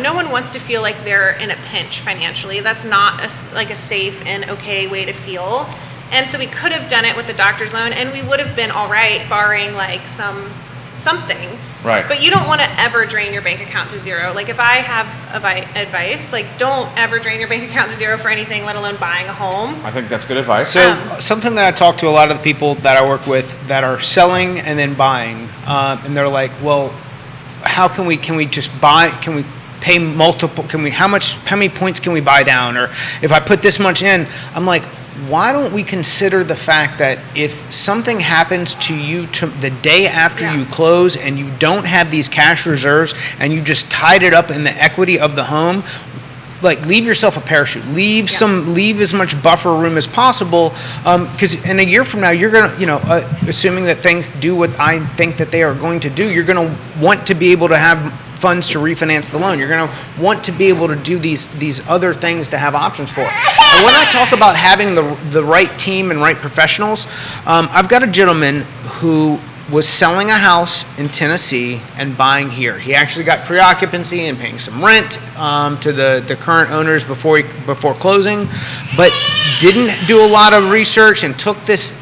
no one wants to feel like they're in a pinch financially. That's not a safe and okay way to feel. And so we could have done it with the doctor's loan, and we would have been all right, barring like something. Right. But you don't want to ever drain your bank account to zero. Like, if I have advice, like, don't ever drain your bank account to zero for anything, let alone buying a home. I think that's good advice. So something that I talk to a lot of the people that I work with that are selling and then buying, and they're like, well, how can we just buy? Can we pay multiple? How many points can we buy down? Or if I put this much in, I'm like, why don't we consider the fact that if something happens to you the day after you close and you don't have these cash reserves and you just tied it up in the equity of the home, like, leave yourself a parachute, leave as much buffer room as possible, because in a year from now you're gonna, assuming that things do what I think that they are going to do, you're gonna want to be able to have funds to refinance the loan. You're going to want to be able to do these other things to have options for. And when I talk about having the right team and right professionals, I've got a gentleman who was selling a house in Tennessee and buying here. He actually got pre-occupancy and paying some rent to the current owners before closing, but didn't do a lot of research and took this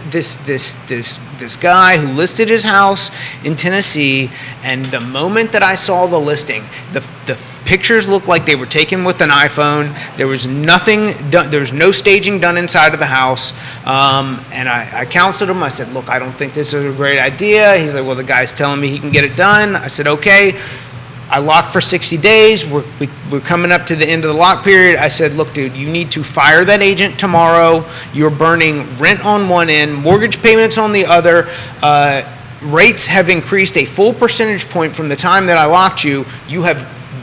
guy who listed his house in Tennessee, and the moment that I saw the listing, the pictures looked like they were taken with an iPhone. There was nothing done. There was no staging done inside of the house. And I counseled him. I said, look, I don't think this is a great idea. He's like, well, the guy's telling me he can get it done. I said, okay. I locked for 60 days. We're coming up to the end of the lock period. I said, look, dude, you need to fire that agent tomorrow. You're burning rent on one end, mortgage payments on the other. Rates have increased a full percentage point from the time that I locked you.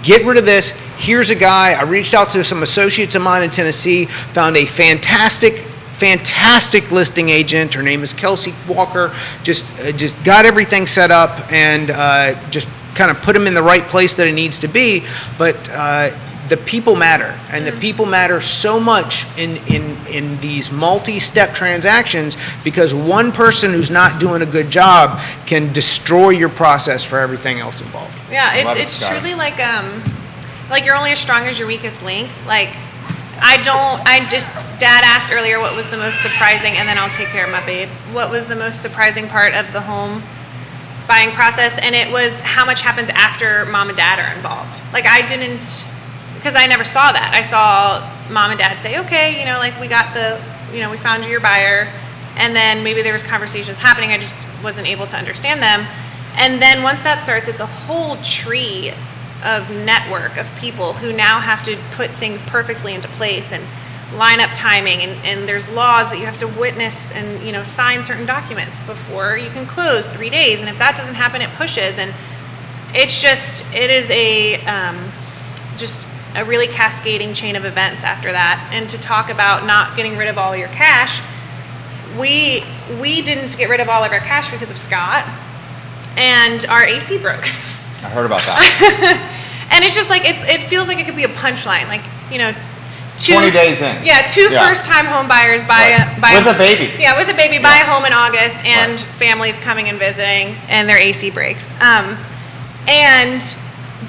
Get rid of this. Here's a guy. I reached out to some associates of mine in Tennessee, found a fantastic listing agent. Her name is Kelsey Walker. Just got everything set up and just kind of put him in the right place that it needs to be. But the people matter, and the people matter so much in these multi-step transactions, because one person who's not doing a good job can destroy your process for everything else involved. Yeah, it's truly like you're only as strong as your weakest link. Like, Dad asked earlier what was the most surprising, and then I'll take care of my babe. What was the most surprising part of the home buying process? And it was how much happens after mom and dad are involved. Like, because I never saw that. I saw mom and dad say, okay, we found you your buyer. And then maybe there was conversations happening. I just wasn't able to understand them. And then once that starts, it's a whole tree of network of people who now have to put things perfectly into place and line up timing. And there's laws that you have to witness and, sign certain documents before you can close 3 days. And if that doesn't happen, it pushes. And it is just a really cascading chain of events after that. And to talk about not getting rid of all your cash, we didn't get rid of all of our cash because of Scott, and our AC broke. I heard about that. And it's just like, it feels like it could be a punchline, 20 days in. Yeah, two first-time home buyers buy with a baby. Yeah, with a baby, buy a home in August, and families coming and visiting, and their AC breaks. And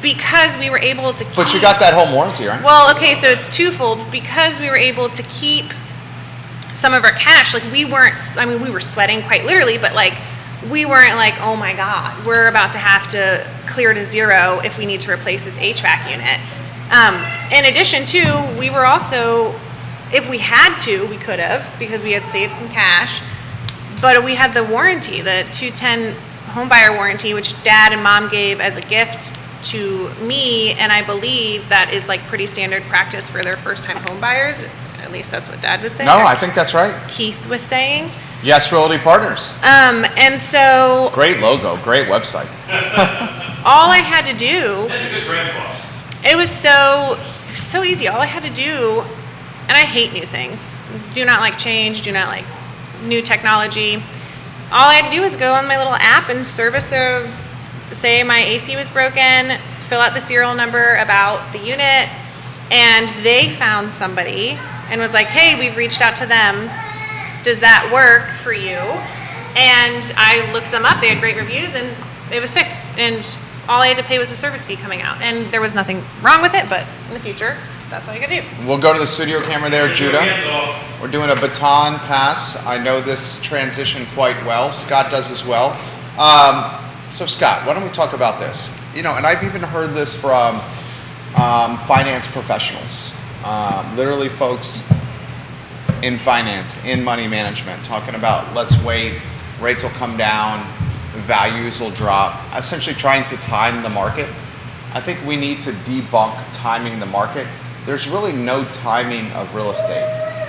because we were able to keep... But you got that home warranty, right? Well, okay, so it's twofold. Because we were able to keep some of our cash, we were sweating quite literally, but we weren't oh my God, we're about to have to clear to zero if we need to replace this HVAC unit. In addition to, we were also, if we had to, we could have, because we had saved some cash, but we had the warranty, the 210 homebuyer warranty, which Dad and Mom gave as a gift to me, and I believe that is pretty standard practice for their first-time home buyers. At least that's what Dad was saying. No, I think that's right. Keith was saying. Yes, Realty Partners. And so. Great logo, great website. All I had to do. That's a good grandpa. It was so easy. All I had to do, and I hate new things. Do not like change. Do not like new technology. All I had to do was go on my little app and say my AC was broken, fill out the serial number about the unit, and they found somebody and was like, hey, we've reached out to them. Does that work for you? And I looked them up. They had great reviews, and it was fixed. And all I had to pay was a service fee coming out. And there was nothing wrong with it, but in the future, that's all you gotta do. We'll go to the studio camera there, Judah. We're doing a baton pass. I know this transition quite well. Scott does as well. So Scott, why don't we talk about this? And I've even heard this from finance professionals, literally folks in finance, in money management, talking about let's wait, rates will come down, values will drop, essentially trying to time the market. I think we need to debunk timing the market. There's really no timing of real estate.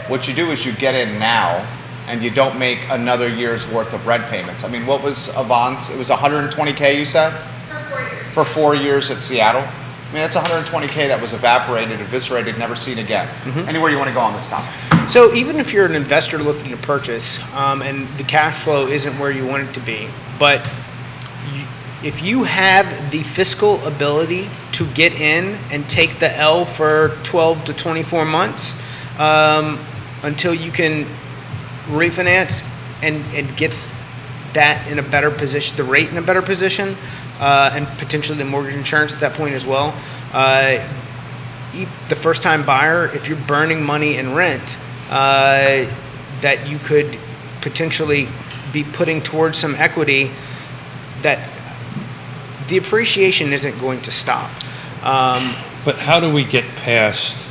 What you do is you get in now, and you don't make another year's worth of rent payments. What was Yvonne's? It was $120K, you said? For 4 years. For 4 years at Seattle. That's $120K that was evaporated, eviscerated, never seen again. Mm-hmm. Anywhere you want to go on this topic? So even if you're an investor looking to purchase, and the cash flow isn't where you want it to be, but if you have the fiscal ability to get in and take the L for 12 to 24 months until you can refinance and get that in a better position, the rate in a better position, and potentially the mortgage insurance at that point as well. The first-time buyer, if you're burning money in rent, that you could potentially be putting towards some equity, that the appreciation isn't going to stop. But how do we get past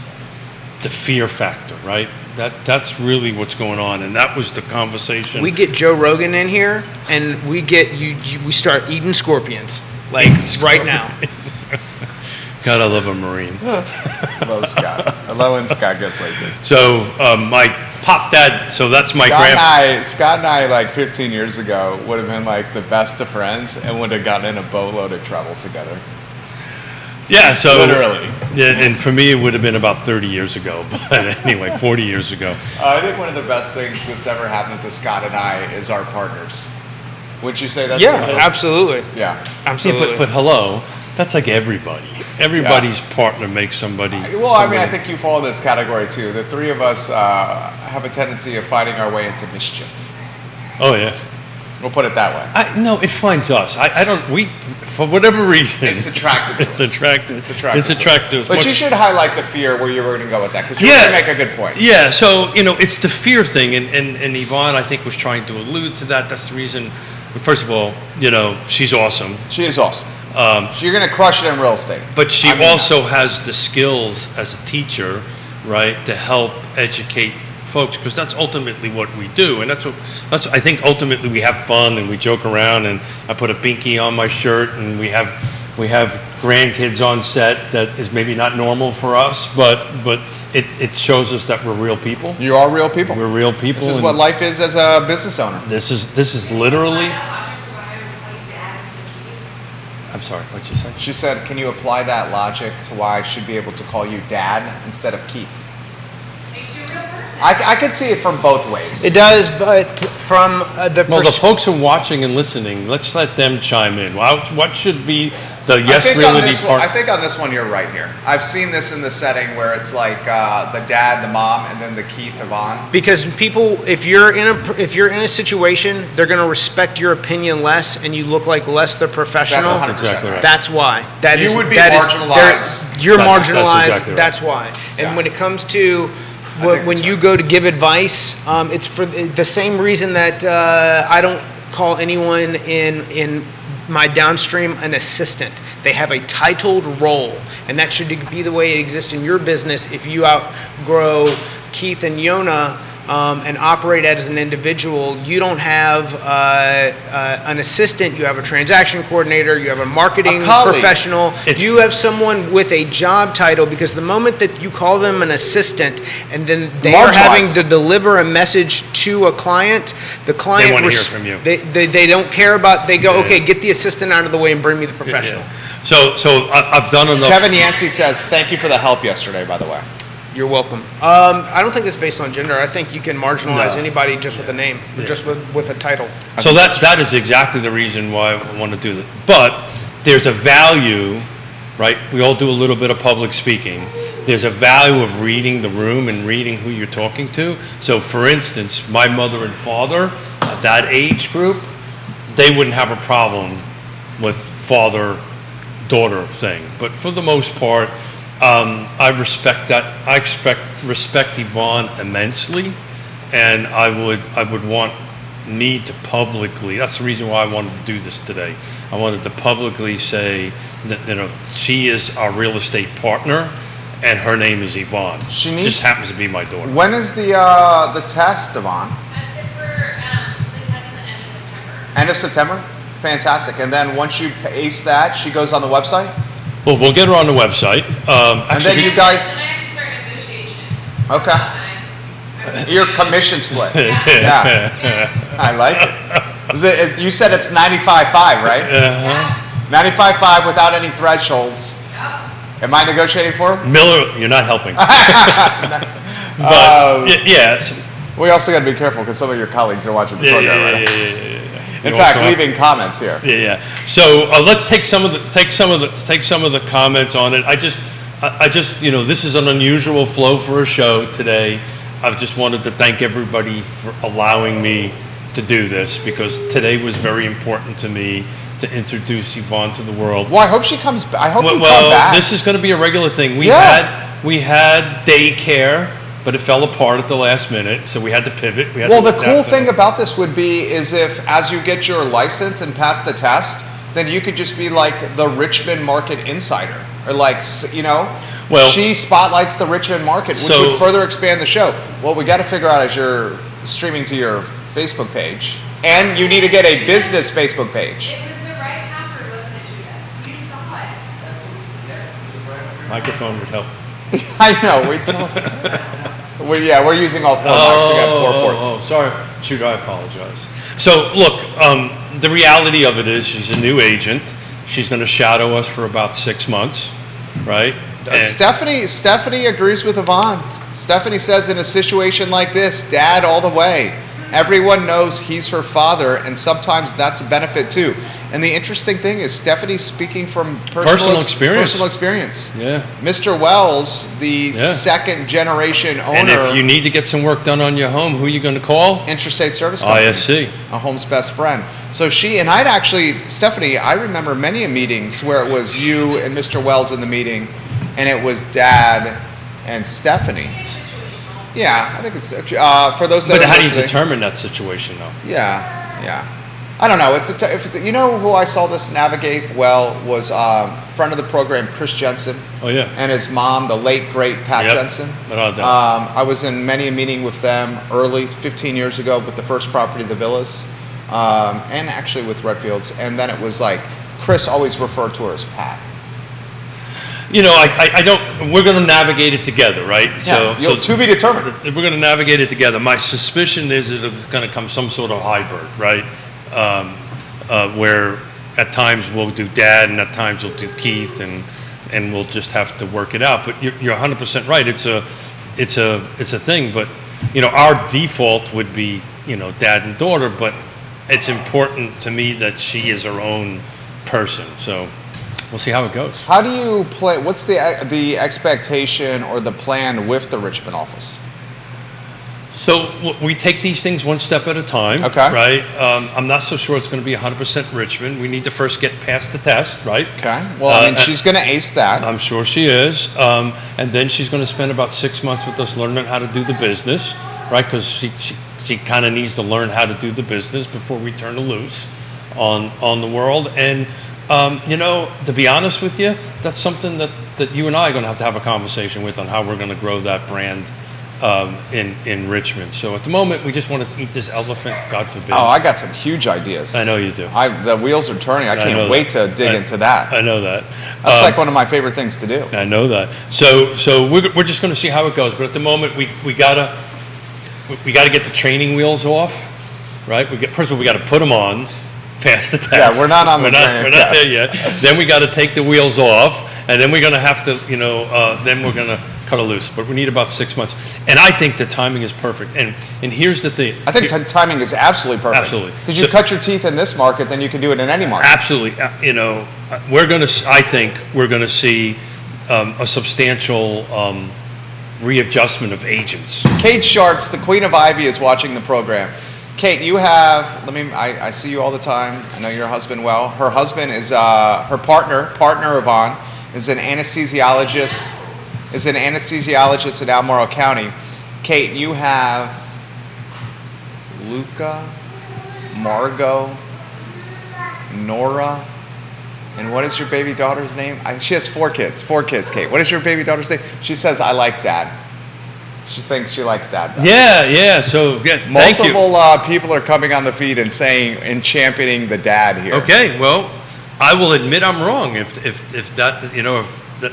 the fear factor, right? That's really what's going on, and that was the conversation. We get Joe Rogan in here, and we get we start eating scorpions right now. Gotta love a Marine. Love Scott. I love when Scott gets like this. So my pop dad, so that's my Scott and I, like 15 years ago, would have been like the best of friends and would have gotten in a boatload of trouble together. Yeah, so literally. Yeah, and for me, it would have been about 30 years ago. But anyway, 40 years ago. I think one of the best things that's ever happened to Scott and I is our partners. Wouldn't you say that's Yeah, the case? absolutely. Yeah. Absolutely. Yeah, but hello, that's like everybody. Everybody's partner makes somebody. Well, I mean, I think you fall in this category too. The three of us have a tendency of finding our way into mischief. Oh yeah. We'll put it that way. No, it finds us. I don't. We, for whatever reason, It's attractive to us. It's attractive. It's attractive. It's attractive. But you should highlight the fear where you were going to go with that, because you're going to make a good point. Yeah, so, it's the fear thing, and Yvonne, I think, was trying to allude to that. That's the reason. First of all, she's awesome. She is awesome. So you're going to crush it in real estate. But she also has the skills as a teacher, right, to help educate folks, because that's ultimately what we do, and that's I think ultimately we have fun and we joke around, and I put a binky on my shirt, and we have grandkids on set that is maybe not normal for us, but it shows us that we're real people. You are real people. We're real people. This is what life is as a business owner. This is literally. I'm sorry, what'd you say? She said, can you apply that logic to why I should be able to call you Dad instead of Keith? I could see it from both ways. It does, but from the folks who are watching and listening, let's let them chime in. What should be the Yes Realty part? I think on this one you're right here. I've seen this in the setting where it's like the dad, the mom, and then the Keith, Yvonne. Because people, if you're in a situation, they're going to respect your opinion less, and you look like less the professional. That's 100% exactly right. That's why. You would be marginalized. You're That's marginalized. exactly right. That's why. And Yeah. when it comes to when you go to give advice, it's for the same reason that I don't call anyone in my downstream an assistant. They have a titled role, and that should be the way it exists in your business. If you outgrow Keith and Yonna and operate as an individual, you don't have an assistant, you have a transaction coordinator, you have a marketing professional, you have someone with a job title, because the moment that you call them an assistant and then they are having to deliver a message to a client, the client They want to hear from you. They don't care about, they go, okay, get the assistant out of the way and bring me the professional. Yeah. So I've done enough. Kevin Yancey says, thank you for the help yesterday, by the way. You're welcome. I don't think that's based on gender. I think you can marginalize anybody just with a name, or just with a title. So that is exactly the reason why I want to do this. But there's a value, right? We all do a little bit of public speaking. There's a value of reading the room and reading who you're talking to. So for instance, my mother and father, at that age group, they wouldn't have a problem with father-daughter thing. But for the most part, I respect that. I respect Yvonne immensely, and I would need to publicly. That's the reason why I wanted to do this today. I wanted to publicly say that she is our real estate partner, and her name is Yvonne. She just happens to be my daughter. When is the test, Yvonne? That's it for the test at the end of September. End of September? Fantastic. And then once you ace that, she goes on the website? Well, we'll get her on the website. And then you guys... And I have to start negotiations. Okay. Your commission split. Yeah. I like it. You said it's 95.5, right? Uh-huh. 95.5 without any thresholds. Am I negotiating for him? Miller, you're not helping. But yeah. We also got to be careful because some of your colleagues are watching the program right now. Yeah. In fact, leaving comments here. Yeah. So let's take some of the comments on it. I just this is an unusual flow for a show today. I just wanted to thank everybody for allowing me to do this, because today was very important to me to introduce Yvonne to the world. Well, I hope she comes back. I hope you come Well, back. this is going to be a regular thing. We had daycare, but it fell apart at the last minute, so we had to pivot. The cool thing about this would be is if, as you get your license and pass the test, then you could just be like the Richmond market insider, or like, well, she spotlights the Richmond market, which would further expand the show. Well, we got to figure out as you're streaming to your Facebook page, and you need to get a business Facebook page. It was the right password, wasn't it, Judah? You saw it. Microphone would help. I know. We're using all 4 mics. We got 4 ports. Oh, sorry. Shoot, I apologize. So, look, the reality of it is she's a new agent. She's going to shadow us for about 6 months, right? Stephanie agrees with Yvonne. Stephanie says in a situation like this, dad all the way. Everyone knows he's her father, and sometimes that's a benefit too. And the interesting thing is Stephanie's speaking from personal experience. Yeah. Mr. Wells, the second generation owner. And if you need to get some work done on your home, who are you going to call? Intrastate Service Company. ISC. A home's best friend. So Stephanie, I remember many meetings where it was you and Mr. Wells in the meeting, and it was Dad and Stephanie. Yeah, I think it's for those that But are how listening. do you determine that situation, though? Yeah. I don't know. You know who I saw this navigate well was friend of the program, Chris Jensen. Oh, yeah. And his mom, the late, great Pat Jensen. Without doubt. I was in many a meeting with them early, 15 years ago, with the first property, the Villas, and actually with Redfields. And then it was like, Chris always referred to her as Pat. You know, I don't. We're going to navigate it together, right? Yeah. So to be determined. We're going to navigate it together. My suspicion is that it's going to come some sort of hybrid, right? Where at times we'll do Dad, and at times we'll do Keith, and we'll just have to work it out. But you're 100% right. It's a thing. But you know, our default would be Dad and daughter. But it's important to me that she is her own person. So. We'll see how it goes. How do you play? What's the expectation or the plan with the Richmond office? So we take these things one step at a time. Okay. Right. I'm not so sure it's going to be 100% Richmond. We need to first get past the test, right? Okay. Well, she's going to ace that. I'm sure she is. And then she's going to spend about 6 months with us learning how to do the business, right? Because she kind of needs to learn how to do the business before we turn her loose on the world. And to be honest with you, that's something that you and I are going to have a conversation with on how we're going to grow that brand in Richmond. So at the moment, we just want to eat this elephant, God forbid. Oh, I got some huge ideas. I know you do. The wheels are turning. I can't wait to dig into that. I know that. That's like one of my favorite things to do. I know that. So we're just going to see how it goes. But at the moment, we gotta get the training wheels off, right? First of all, we got to put them on. Pass the test. Yeah, we're not on we're not there yet. Then we got to take the wheels off, and then we're going to have to, then we're going to cut it loose. But we need about 6 months, and I think the timing is perfect. And here's the thing. I think timing is absolutely perfect. Absolutely. Because you cut your teeth in this market, then you can do it in any market. Absolutely. I think we're going to see a substantial readjustment of agents. Kate Schartz, the Queen of Ivy, is watching the program. Kate, you have, I see you all the time. I know your husband well. Her husband is, her partner Yvonne, is an anesthesiologist in Albemarle County. Kate, you have Luca, Margot, Nora, and what is your baby daughter's name? She has 4 kids, Kate. What is your baby daughter's name? She says, I like Dad. She thinks she likes Dad better. Yeah. So thank you. Multiple people are coming on the feed and saying and championing the dad here. Okay, well, I will admit I'm wrong. If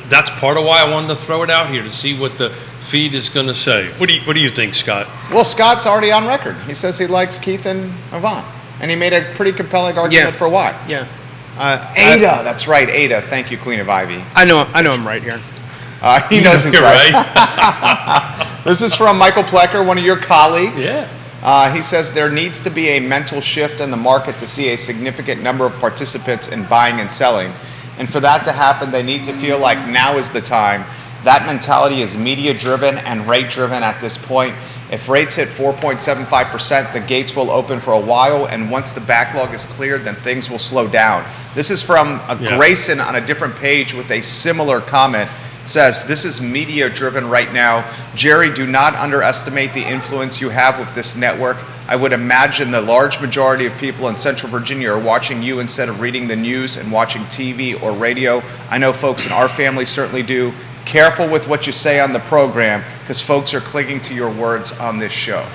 that's part of why I wanted to throw it out here to see what the feed is going to say. What do you think, Scott? Well, Scott's already on record. He says he likes Keith and Yvonne, and he made a pretty compelling argument for why. Yeah. Ada, that's right, Ada. Thank you, Queen of Ivy. I know I'm right here. He knows he's right. This is from Michael Plecker, one of your colleagues. Yeah. He says there needs to be a mental shift in the market to see a significant number of participants in buying and selling. And for that to happen, they need to feel like now is the time. That mentality is media-driven and rate-driven at this point. If rates hit 4.75%, the gates will open for a while, and once the backlog is cleared, then things will slow down. This is from Grayson on a different page with a similar comment. Says, this is media-driven right now. Jerry, do not underestimate the influence you have with this network. I would imagine the large majority of people in Central Virginia are watching you instead of reading the news and watching TV or radio. I know folks in our family certainly do. Careful with what you say on the program, because folks are clinging to your words on this show.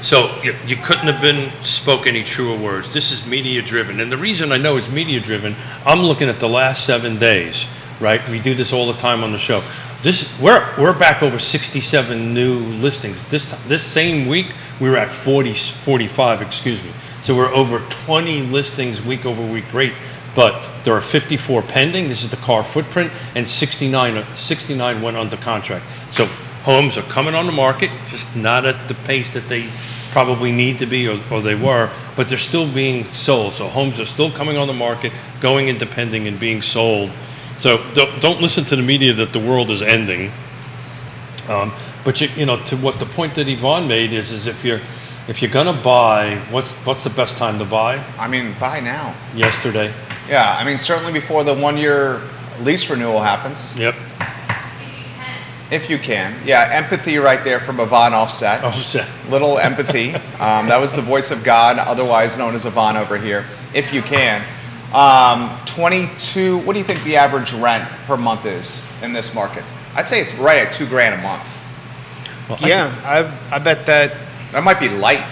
So you couldn't have been spoke any truer words. This is media-driven. And the reason I know it's media-driven, I'm looking at the last 7 days right? We do this all the time on the show. We're back over 67 new listings. This same week, we were at 45, excuse me. So we're over 20 listings week over week, great. But there are 54 pending. This is the car footprint, and 69 went under contract. So homes are coming on the market, just not at the pace that they probably need to be or they were, but they're still being sold. So homes are still coming on the market, going into pending and being sold. So don't listen to the media that the world is ending. But to what the point that Yvonne made is if you're gonna buy, what's the best time to buy? I mean, buy now. Yesterday. Yeah, I mean, certainly before the 1-year lease renewal happens. Yep. If you can. Yeah, empathy right there from Yvonne Offset. Offset. Little empathy. That was the voice of God, otherwise known as Yvonne over here. If you can. 22, what do you think the average rent per month is in this market? I'd say it's right at $2,000 a month. Well, Yeah, I bet that. That might be light.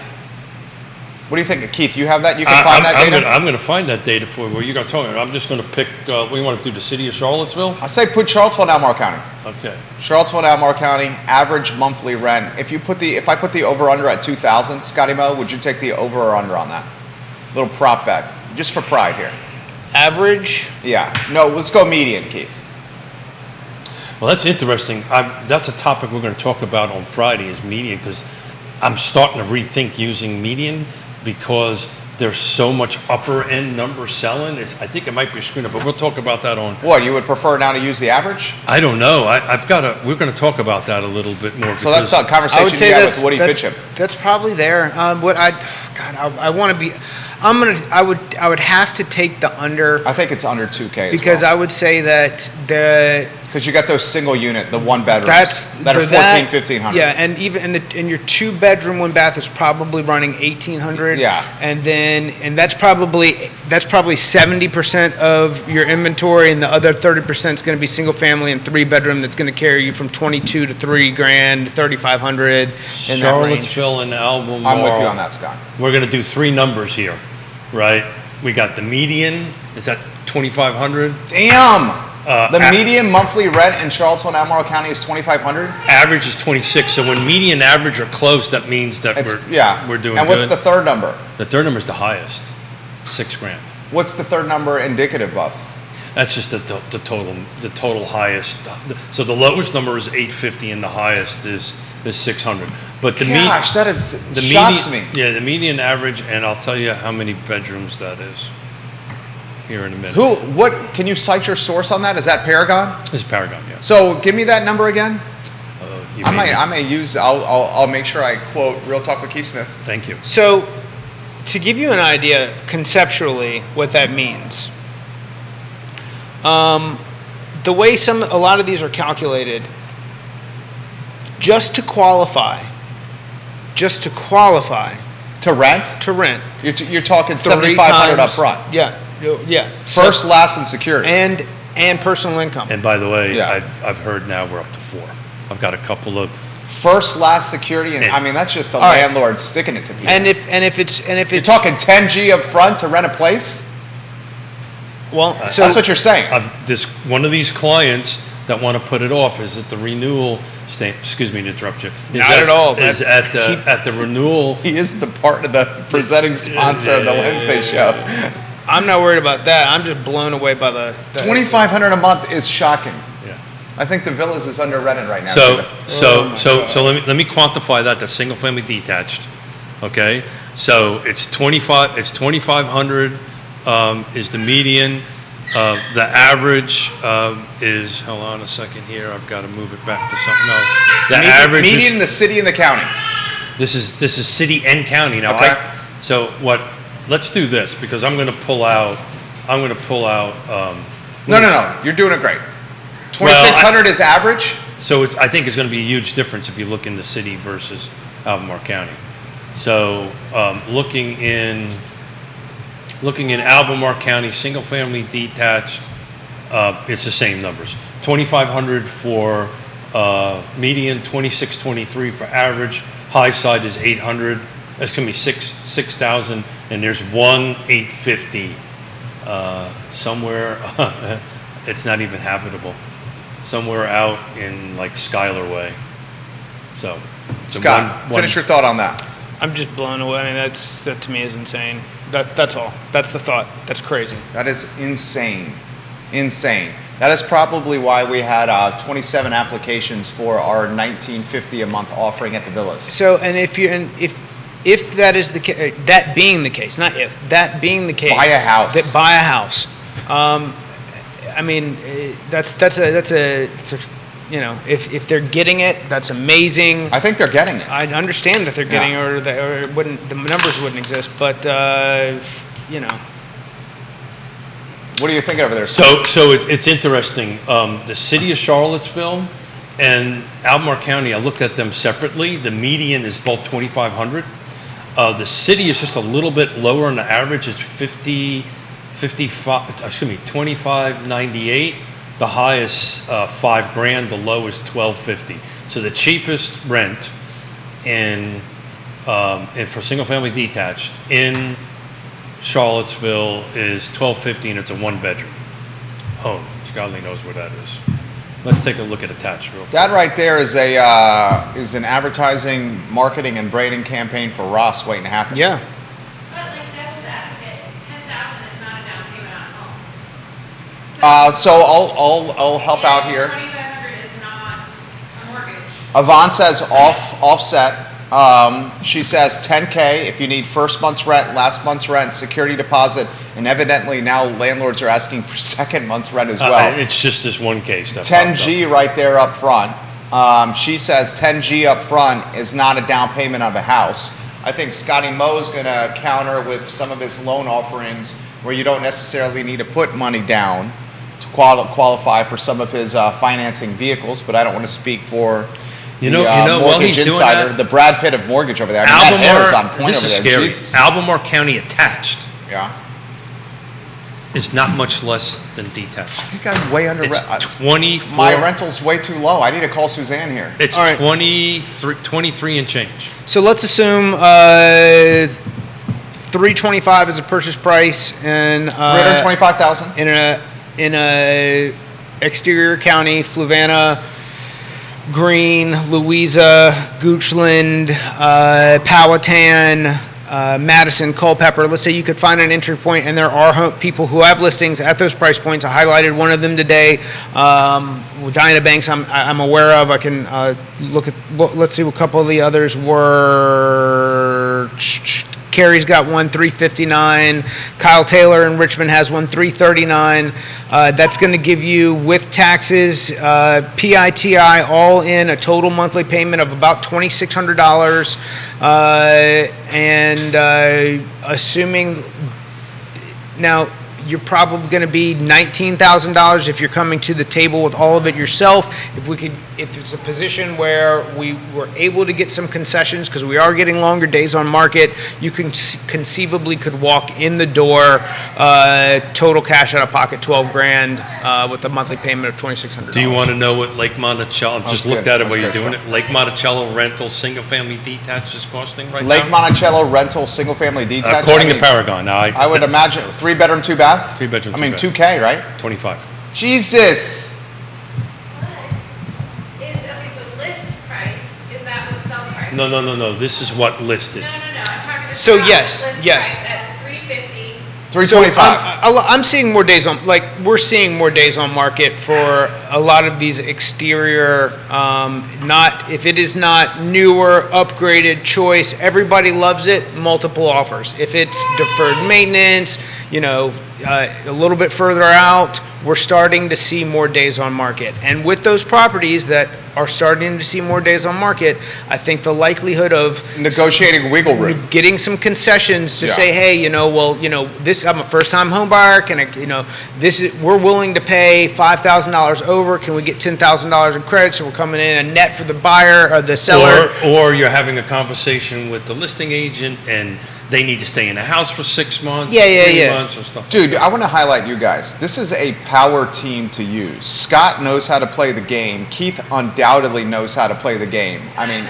What do you think, Keith? You have that? You can find that data? I'm going to find that data for you. Well, you're going to talk. I'm just going to pick. We want to do the city of Charlottesville. I say put Charlottesville and Albemarle County. Okay. Charlottesville and Albemarle County average monthly rent. If I put the over under at 2,000, Scotty Mo, would you take the over or under on that? Little prop bet, just for pride here. Average? Yeah. No, let's go median, Keith. Well, that's interesting. That's a topic we're going to talk about on Friday is median, because I'm starting to rethink using median because there's so much upper end number selling. I think it might be screwed up, but we'll talk about that on. What, you would prefer now to use the average? I don't know. We're going to talk about that a little bit more. So that's a conversation you had with Woody Fincham. That's probably there. I want to be. I would have to take the under. I think it's under 2K. Because I would say that because you got those single unit, the one bedrooms that are 1,500. Yeah, and even in your 2-bedroom, 1 bath is probably running 1,800. Yeah, and that's probably 70% of your inventory, and the other 30% is going to be single family and 3-bedroom. That's going to carry you from 22 to $3,000, 3,500 in that range. Charlottesville and Albemarle. I'm with you on that, Scott. We're going to do 3 numbers here, right? We got the median. Is that 2,500? Damn. The median monthly rent in Charlottesville and Albemarle County is 2,500. Average is 26. So when median average are close, that means that we're doing. And what's good. the third number? The third number is the highest, $6,000. What's the third number indicative of? That's just the total highest. So the lowest number is 850, and the highest is 600. But the shocks me. Yeah, the median average, and I'll tell you how many bedrooms that is here in a minute. What can you cite your source on that? Is that Paragon? It's Paragon, yeah. So give me that number again. I may use. I'll make sure I quote Real Talk with Keith Smith. Thank you. So, to give you an idea conceptually what that means, the way a lot of these are calculated, just to qualify. To rent? To rent. You're talking 7,500 up front. Yeah. First, last, and security. And personal income. And by the way, Yeah. I've heard now we're up to 4. I've got a couple of. First, last, security, and I mean that's just a landlord sticking it to people. And if it's you're talking 10G up front to rent a place. Well, so that's what you're saying. One of these clients that want to put it off is at the renewal stage. Excuse me to interrupt you. Not at all. Is at the renewal. He is the presenting sponsor of the Wednesday show. I'm not worried about that. I'm just blown away by the 2,500 a month is shocking. Yeah. I think the Villas is under rented right now. So let me quantify that. That's single family detached. Okay. So it's 2,500 is the median. The average is, hold on a second here, I've got to move it back to something else. The average median in the city and the county. This is city and county now. Okay. Let's do this because I'm going to pull out. No, you're doing it great. 2,600 is average. So I think it's going to be a huge difference if you look in the city versus Albemarle County. So looking in Albemarle County, single family detached, it's the same numbers. 2,500 for median, 2,623 for average. High side is 800. That's going to be 6,000, and there's 1,850 somewhere. it's not even habitable. Somewhere out in like Schuyler Way. So, Scott, finish your thought on that. I'm just blown away. I mean, that to me is insane. That's all. That's the thought. That's crazy. That is insane. Insane. That is probably why we had 27 applications for our $19.50 a month offering at the villas. So, and if that is the case, that being the case, not if, that being the case, buy a house. Buy a house. I mean, that's a you know, if they're getting it, that's amazing. I think they're getting it. I understand that they're getting it, or it wouldn't, the numbers wouldn't exist, but you know. What are you thinking over there? So it's interesting. The city of Charlottesville and Albemarle County, I looked at them separately. The median is both 2,500. The city is just a little bit lower on the average. It's 2598. The high is $5,000. The low is $1,250. So the cheapest rent and for single family detached in Charlottesville is $1,250, and it's a 1-bedroom home. God only knows where that is. Let's take a look at attached real quick. That right there is an advertising, marketing, and branding campaign for Ross waiting to happen. Yeah. But like devil's advocate, $10,000 is not a down payment on a home. So I'll help out here. $2,500 is not a mortgage. Yvonne says offset. She says 10K if you need first month's rent, last month's rent, security deposit, and evidently now landlords are asking for second month's rent as well. It's just this one case. 10G right there up front. She says 10G up front is not a down payment of a house. I think Scotty Moe's going to counter with some of his loan offerings where you don't necessarily need to put money down to qualify for some of his financing vehicles, but I don't want to speak for Mortgage Insider, the Brad Pitt of mortgage over there. I mean, that hair is on point over there. Scary. Jesus. Albemarle County attached Yeah. is not much less than detached. I think I'm way under. It's 24. My rental's way too low. I need to call Suzanne here. It's All right. 23 and change. So let's assume $325 is a purchase price, and $325,000 in a exterior county, Fluvanna, Greene, Louisa, Goochland, Powhatan, Madison, Culpeper. Let's say you could find an entry point, and there are people who have listings at those price points. I highlighted one of them today. Diana Banks, I'm aware of. I can look at. Let's see what a couple of the others were. Carrie's got one, $359. Kyle Taylor in Richmond has one, $339. That's going to give you, with taxes, PITI, all in, a total monthly payment of about $2,600. And assuming, now, you're probably going to be $19,000 if you're coming to the table with all of it yourself. If it's a position where we were able to get some concessions, because we are getting longer days on market, you can conceivably could walk in the door, total cash out of pocket, $12,000, with a monthly payment of $2,600. Do you want to know what Lake Monticello? Just looked at it while you're doing it. Lake Monticello rental single family detached is costing right now. Lake Monticello rental single family detached. According to Paragon. Now I would imagine 3-bedroom, 2-bath. 3-bedroom. I mean, 2K, right? 25. Jesus. Okay, so list price, is that what sell price? No. This is what listed. No. I'm talking to So Scott's yes. list price at $350. 325. I'm seeing more days on, we're seeing more days on market for a lot of these exterior, if it is not newer, upgraded choice, everybody loves it, multiple offers. If it's deferred maintenance, a little bit further out, we're starting to see more days on market. And with those properties that are starting to see more days on market, I think the likelihood of negotiating wiggle room, getting some concessions to say, hey, this, I'm a first-time home buyer. We're willing to pay $5,000 over. Can we get $10,000 in credit? So we're coming in a net for the buyer or the seller. Or you're having a conversation with the listing agent and they need to stay in the house for 6 months, 3 months, or stuff. Dude, I want to highlight you guys. This is a power team to use. Scott knows how to play the game. Keith undoubtedly knows how to play the game. I mean,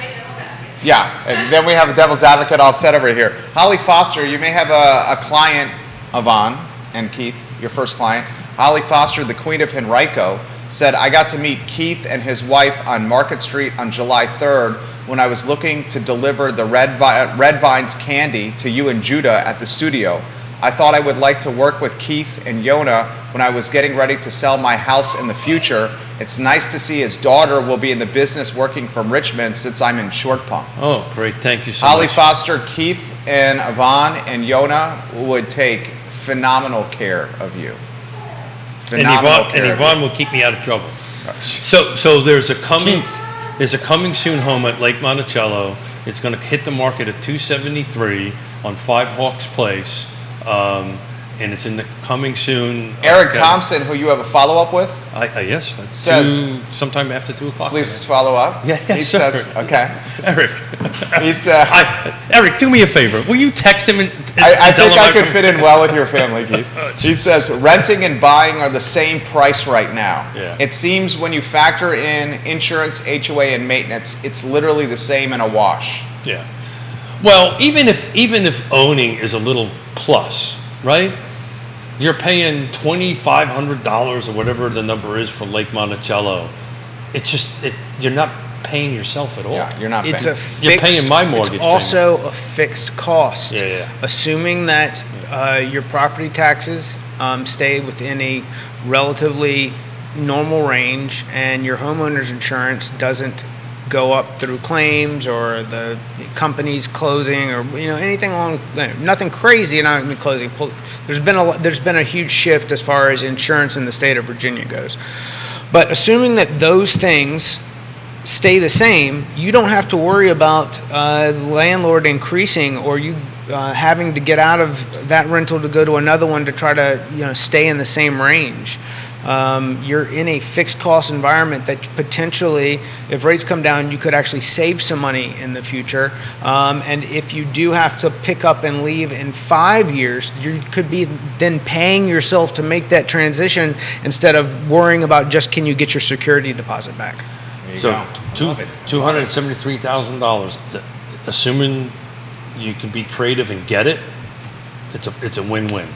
yeah. And then we have a devil's advocate offset over here. Holly Foster, you may have a client, Yvonne and Keith, your first client, Holly Foster, the Queen of Henrico, said, I got to meet Keith and his wife on Market Street on July 3rd when I was looking to deliver the Red Vines candy to you and Judah at the studio. I thought I would like to work with Keith and Yonna when I was getting ready to sell my house in the future. It's nice to see his daughter will be in the business working from Richmond since I'm in Short Pump. Oh, great. Thank you so Holly much. Foster, Keith and Yvonne and Yonna would take phenomenal care of you. Phenomenal care and of Yvonne you. will keep me out of trouble. So there's a coming soon home at Lake Monticello. It's going to hit the market at $273 on 5 Hawks Place. And it's in the coming soon. Eric Thompson, who you have a follow-up with, yes, that's says sometime after 2 o'clock. Please follow up. Yeah, he sir. says, okay. Eric. He said, Eric, do me a favor. Will you text him? I think I could fit in well with your family, Keith. He says, renting and buying are the same price right now. Yeah. It seems when you factor in insurance, HOA, and maintenance, it's literally the same in a wash. Yeah. Well, even if owning is a little plus, right? You're paying $2,500 or whatever the number is for Lake Monticello. You're not paying yourself at all. Yeah, you're not paying. You're paying my mortgage It's also a fixed cost. Yeah. Assuming that your property taxes stay within a relatively normal range and your homeowner's insurance doesn't go up through claims or the company's closing or anything along, nothing crazy. And I mean closing. There's been a huge shift as far as insurance in the state of Virginia goes. But assuming that those things stay the same, you don't have to worry about the landlord increasing or you having to get out of that rental to go to another one to try to stay in the same range. You're in a fixed cost environment that potentially, if rates come down, you could actually save some money in the future. And if you do have to pick up and leave in 5 years, you could be then paying yourself to make that transition instead of worrying about just can you get your security deposit back. There you So go. Love it. $273,000. Assuming you can be creative and get it, it's a win-win.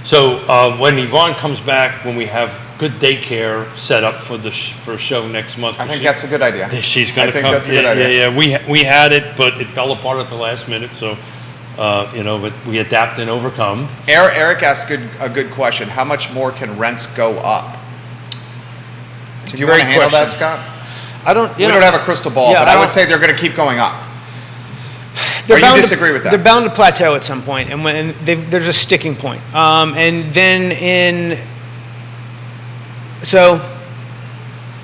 So when Yvonne comes back, when we have good daycare set up for for a show next month, I think that's a good idea. She's going to come. I think that's a good idea. Yeah. We had it, but it fell apart at the last minute. So but we adapt and overcome. Eric asked a good question. How much more can rents go up? Do you want to handle that, Scott? I don't. We don't have a crystal ball, Yeah, but I would say they're going to keep going up. Or you disagree with that? They're bound to plateau at some point, and when there's a sticking point. And then so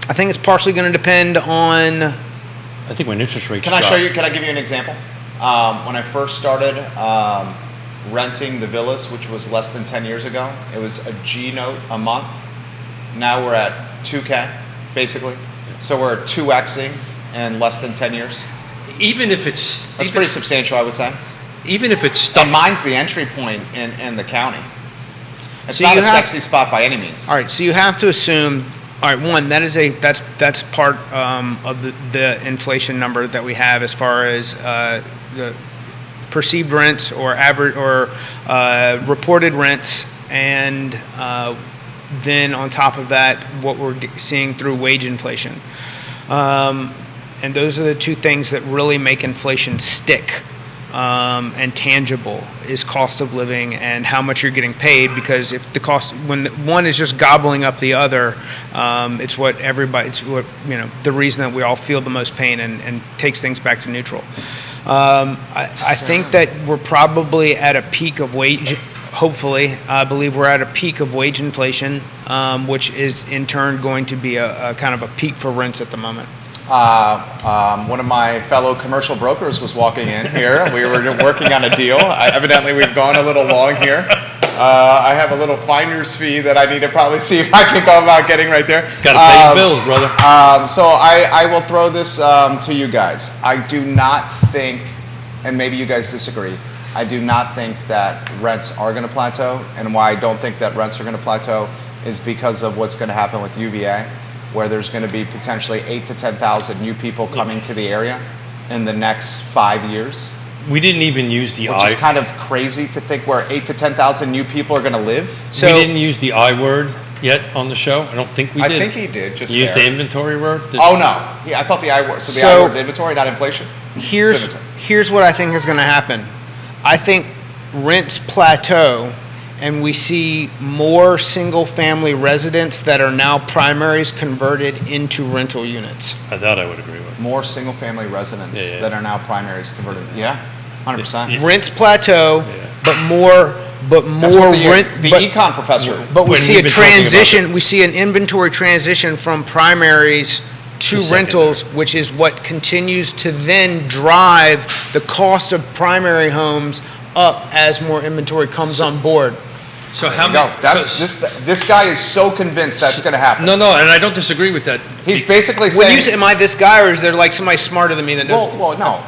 I think it's partially going to depend on. I think when interest rates Can I show you? Can I give you an example? When I first started renting the villas, which was less than 10 years ago, it was a G note a month. Now we're at 2K, basically. So we're 2Xing in less than 10 years. Even if it's That's pretty substantial, I would say. Even if it's stuck. And mine's the entry point in the county. It's So not you a have- sexy spot by any means. All right, so you have to assume. All right, one, that's part of the inflation number that we have as far as the perceived rents or average or reported rents, and then on top of that, what we're seeing through wage inflation. And those are the two things that really make inflation stick and tangible is cost of living and how much you're getting paid, because if the cost, when one is just gobbling up the other, it's what the reason that we all feel the most pain and takes things back to neutral. I think that we're probably at a peak of wage. Hopefully, I believe we're at a peak of wage inflation, which is in turn going to be a kind of a peak for rents at the moment. One of my fellow commercial brokers was walking in here. We were working on a deal. Evidently, we've gone a little long here. I have a little finder's fee that I need to probably see if I can go about getting right there. Got to pay your bills, brother. So I will throw this to you guys. I do not think, and maybe you guys disagree, I do not think that rents are going to plateau. And why I don't think that rents are going to plateau is because of what's going to happen with UVA, where there's going to be potentially 8,000 to 10,000 new people coming to the area in the next 5 years. We didn't even use the which is kind of crazy to think where 8 to 10,000 new people are going to live. So we didn't use the I word yet on the show. I don't think we did. I think he did. Just used the inventory word. Oh no, I thought the I word. So the I word's inventory, not inflation. Here's what I think is going to happen. I think rents plateau, and we see more single-family residents that are now primaries converted into rental units. That I would agree with. More single-family residents that are now primaries converted. Yeah, 100%. Rents plateau, but more That's what the econ professor. But we see a transition. We see an inventory transition from primaries to rentals, which is what continues to then drive the cost of primary homes up as more inventory comes on board. So how many? This guy is so convinced that's going to happen. No, and I don't disagree with that. He's basically saying. When you say, "Am I this guy," or is there like somebody smarter than me that knows? Well, no.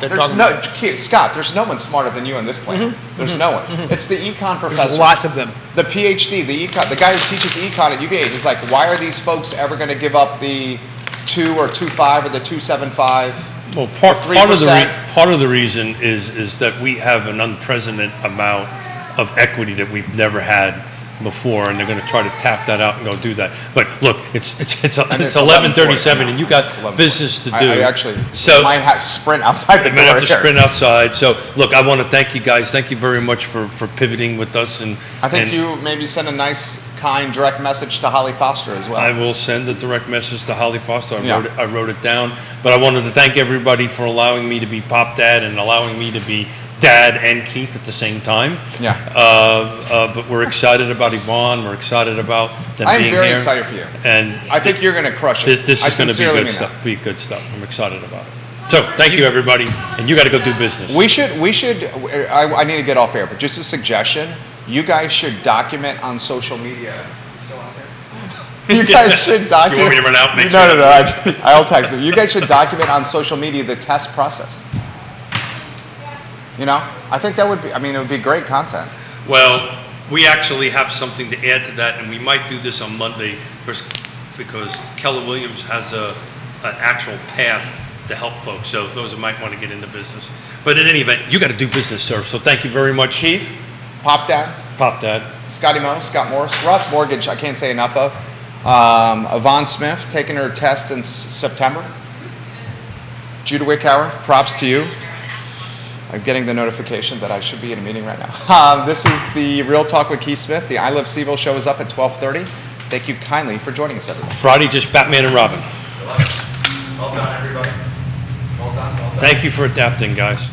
Scott, there's no one smarter than you on this planet. There's no one. It's the econ professor. There's lots of them. The PhD, the guy who teaches econ at UGA is like, why are these folks ever going to give up the 2 or 2.5 or the 2.75? Well, part of the reason is that we have an unprecedented amount of equity that we've never had before, and they're going to try to tap that out and go do that. But look, it's 11:37, and you got business to do. I actually might have to sprint outside the door. Have to sprint outside. So look, I want to thank you guys. Thank you very much for pivoting with us. And I think you maybe send a nice, kind, direct message to Holly Foster as well. I will send a direct message to Holly Foster. I wrote it down. But I wanted to thank everybody for allowing me to be Pop Dad and allowing me to be Dad and Keith at the same time. Yeah. But we're excited about Yvonne. We're excited about them being here. I'm very excited for you. And I think you're going to crush it. This is going to be good stuff. I'm excited about it. So thank you, everybody. And you got to go do business. We should. I need to get off air, but just a suggestion. You guys should document on social media. You guys should document. You want me to run out? No. I'll text you. You guys should document on social media the test process. You know, I think that would be. It would be great content. Well, we actually have something to add to that, and we might do this on Monday because Keller Williams has an actual path to help folks. So those who might want to get into business. But in any event, you got to do business, sir. So thank you very much, Keith, Pop Dad, Scotty Mo, Scott Morris, Ross Mortgage. I can't say enough of. Yvonne Smith taking her test in September. Judah Wickhauer, props to you. I'm getting the notification that I should be in a meeting right now. This is the Real Talk with Keith Smith. The I Love CVille show is up at 12:30. Thank you kindly for joining us, everyone. Friday, just Batman and Robin. Well done, everybody. Well done. Thank you for adapting, guys.